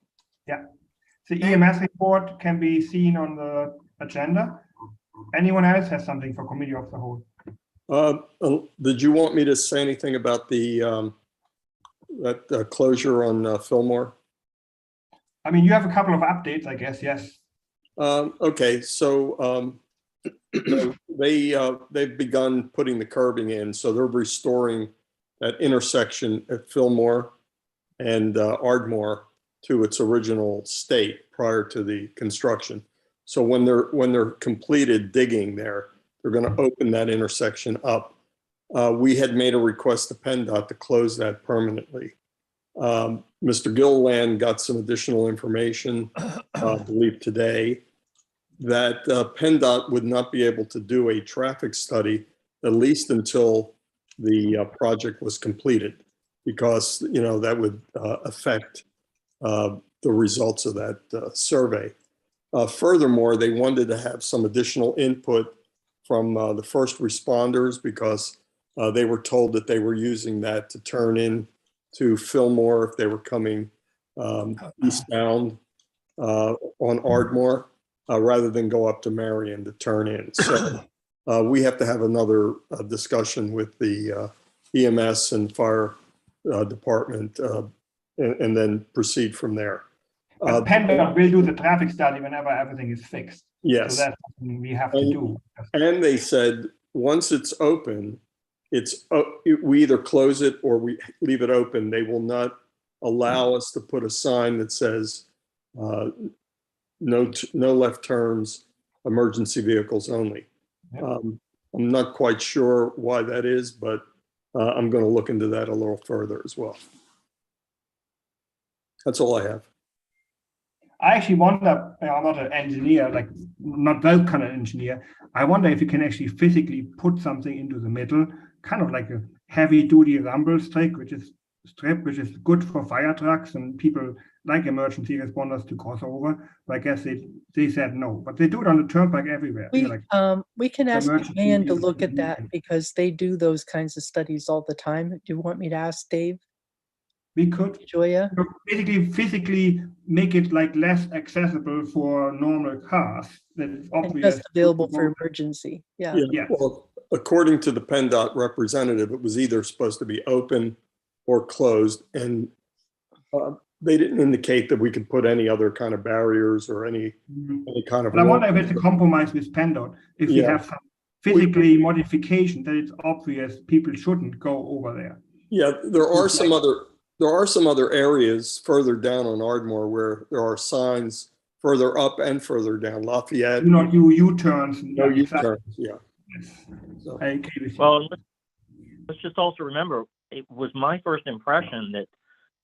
The EMS report can be seen on the agenda. Anyone else has something for committee of the whole? Did you want me to say anything about that closure on Fillmore? I mean, you have a couple of updates, I guess, yes. Okay, so they've begun putting the curbing in, so they're restoring that intersection at Fillmore and Ardmore to its original state prior to the construction. So when they're completed digging there, they're going to open that intersection up. We had made a request to PennDOT to close that permanently. Mr. Gilliland got some additional information, I believe today, that PennDOT would not be able to do a traffic study at least until the project was completed, because that would affect the results of that survey. Furthermore, they wanted to have some additional input from the first responders, because they were told that they were using that to turn in to Fillmore if they were coming eastbound. on Ardmore rather than go up to Marion to turn in. So we have to have another discussion with the EMS and fire department and then proceed from there. PennDOT will do the traffic study whenever everything is fixed. Yes. So that's something we have to do. And they said, once it's open, we either close it or we leave it open. They will not allow us to put a sign that says, no left turns, emergency vehicles only. Yep. I'm not quite sure why that is, but I'm going to look into that a little further as well. That's all I have. I actually wonder, I'm not an engineer, like not that kind of engineer. I wonder if you can actually physically put something into the middle, kind of like a heavy duty rumble strip, which is good for fire trucks and people like emergency responders to cross over. But I guess they said no, but they do it on the turnpike everywhere. We can ask emergency Dan to vehicles look at and- that because they do those kinds of studies all the time. Do you want me to ask Dave, We could Joya? basically physically make it like less accessible for normal cars. That's And obvious. just available for emergency. Yeah. Yes. Well, according to the PennDOT representative, it was either supposed to be open or closed, and they didn't indicate that we could put any other kind of barriers or any kind of. But I wonder if it's a compromise with PennDOT. If we Yeah. have some physically modification that it's obvious people shouldn't go over there. Yeah, there are some other areas further down on Ardmore where there are signs further up and further down. Lafayette, Do not do U-turns. no Exactly. U-turns. Yeah. Yes. So, I agree with you. Well, let's just also remember, it was my first impression that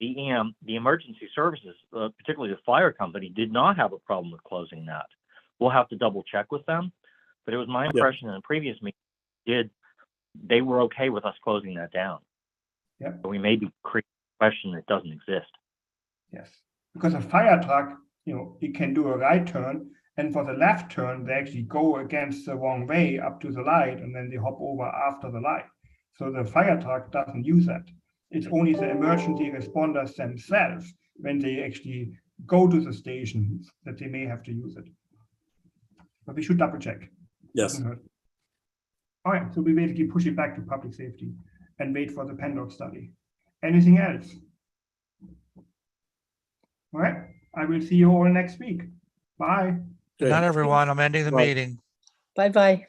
the emergency services, particularly the fire company, did not have a problem with closing that. We'll have to double check with them, but it was my impression in the previous meeting they were okay with us closing that down. Yeah. So we may be creating a question that doesn't exist. Yes, because a fire truck, it can do a right turn, and for the left turn, they actually go against the wrong way up to the light, and then they hop over after the light. So the fire truck doesn't use that. It's only the emergency responders themselves, when they actually go to the stations, that they may have to use it. But we should double check. yes. Doesn't hurt. All right, so we basically push it back to public safety and wait for the PennDOT study. Anything else? All right, I will see you all next week. Bye. Good night, everyone. I'm ending the Bye. meeting. Bye-bye.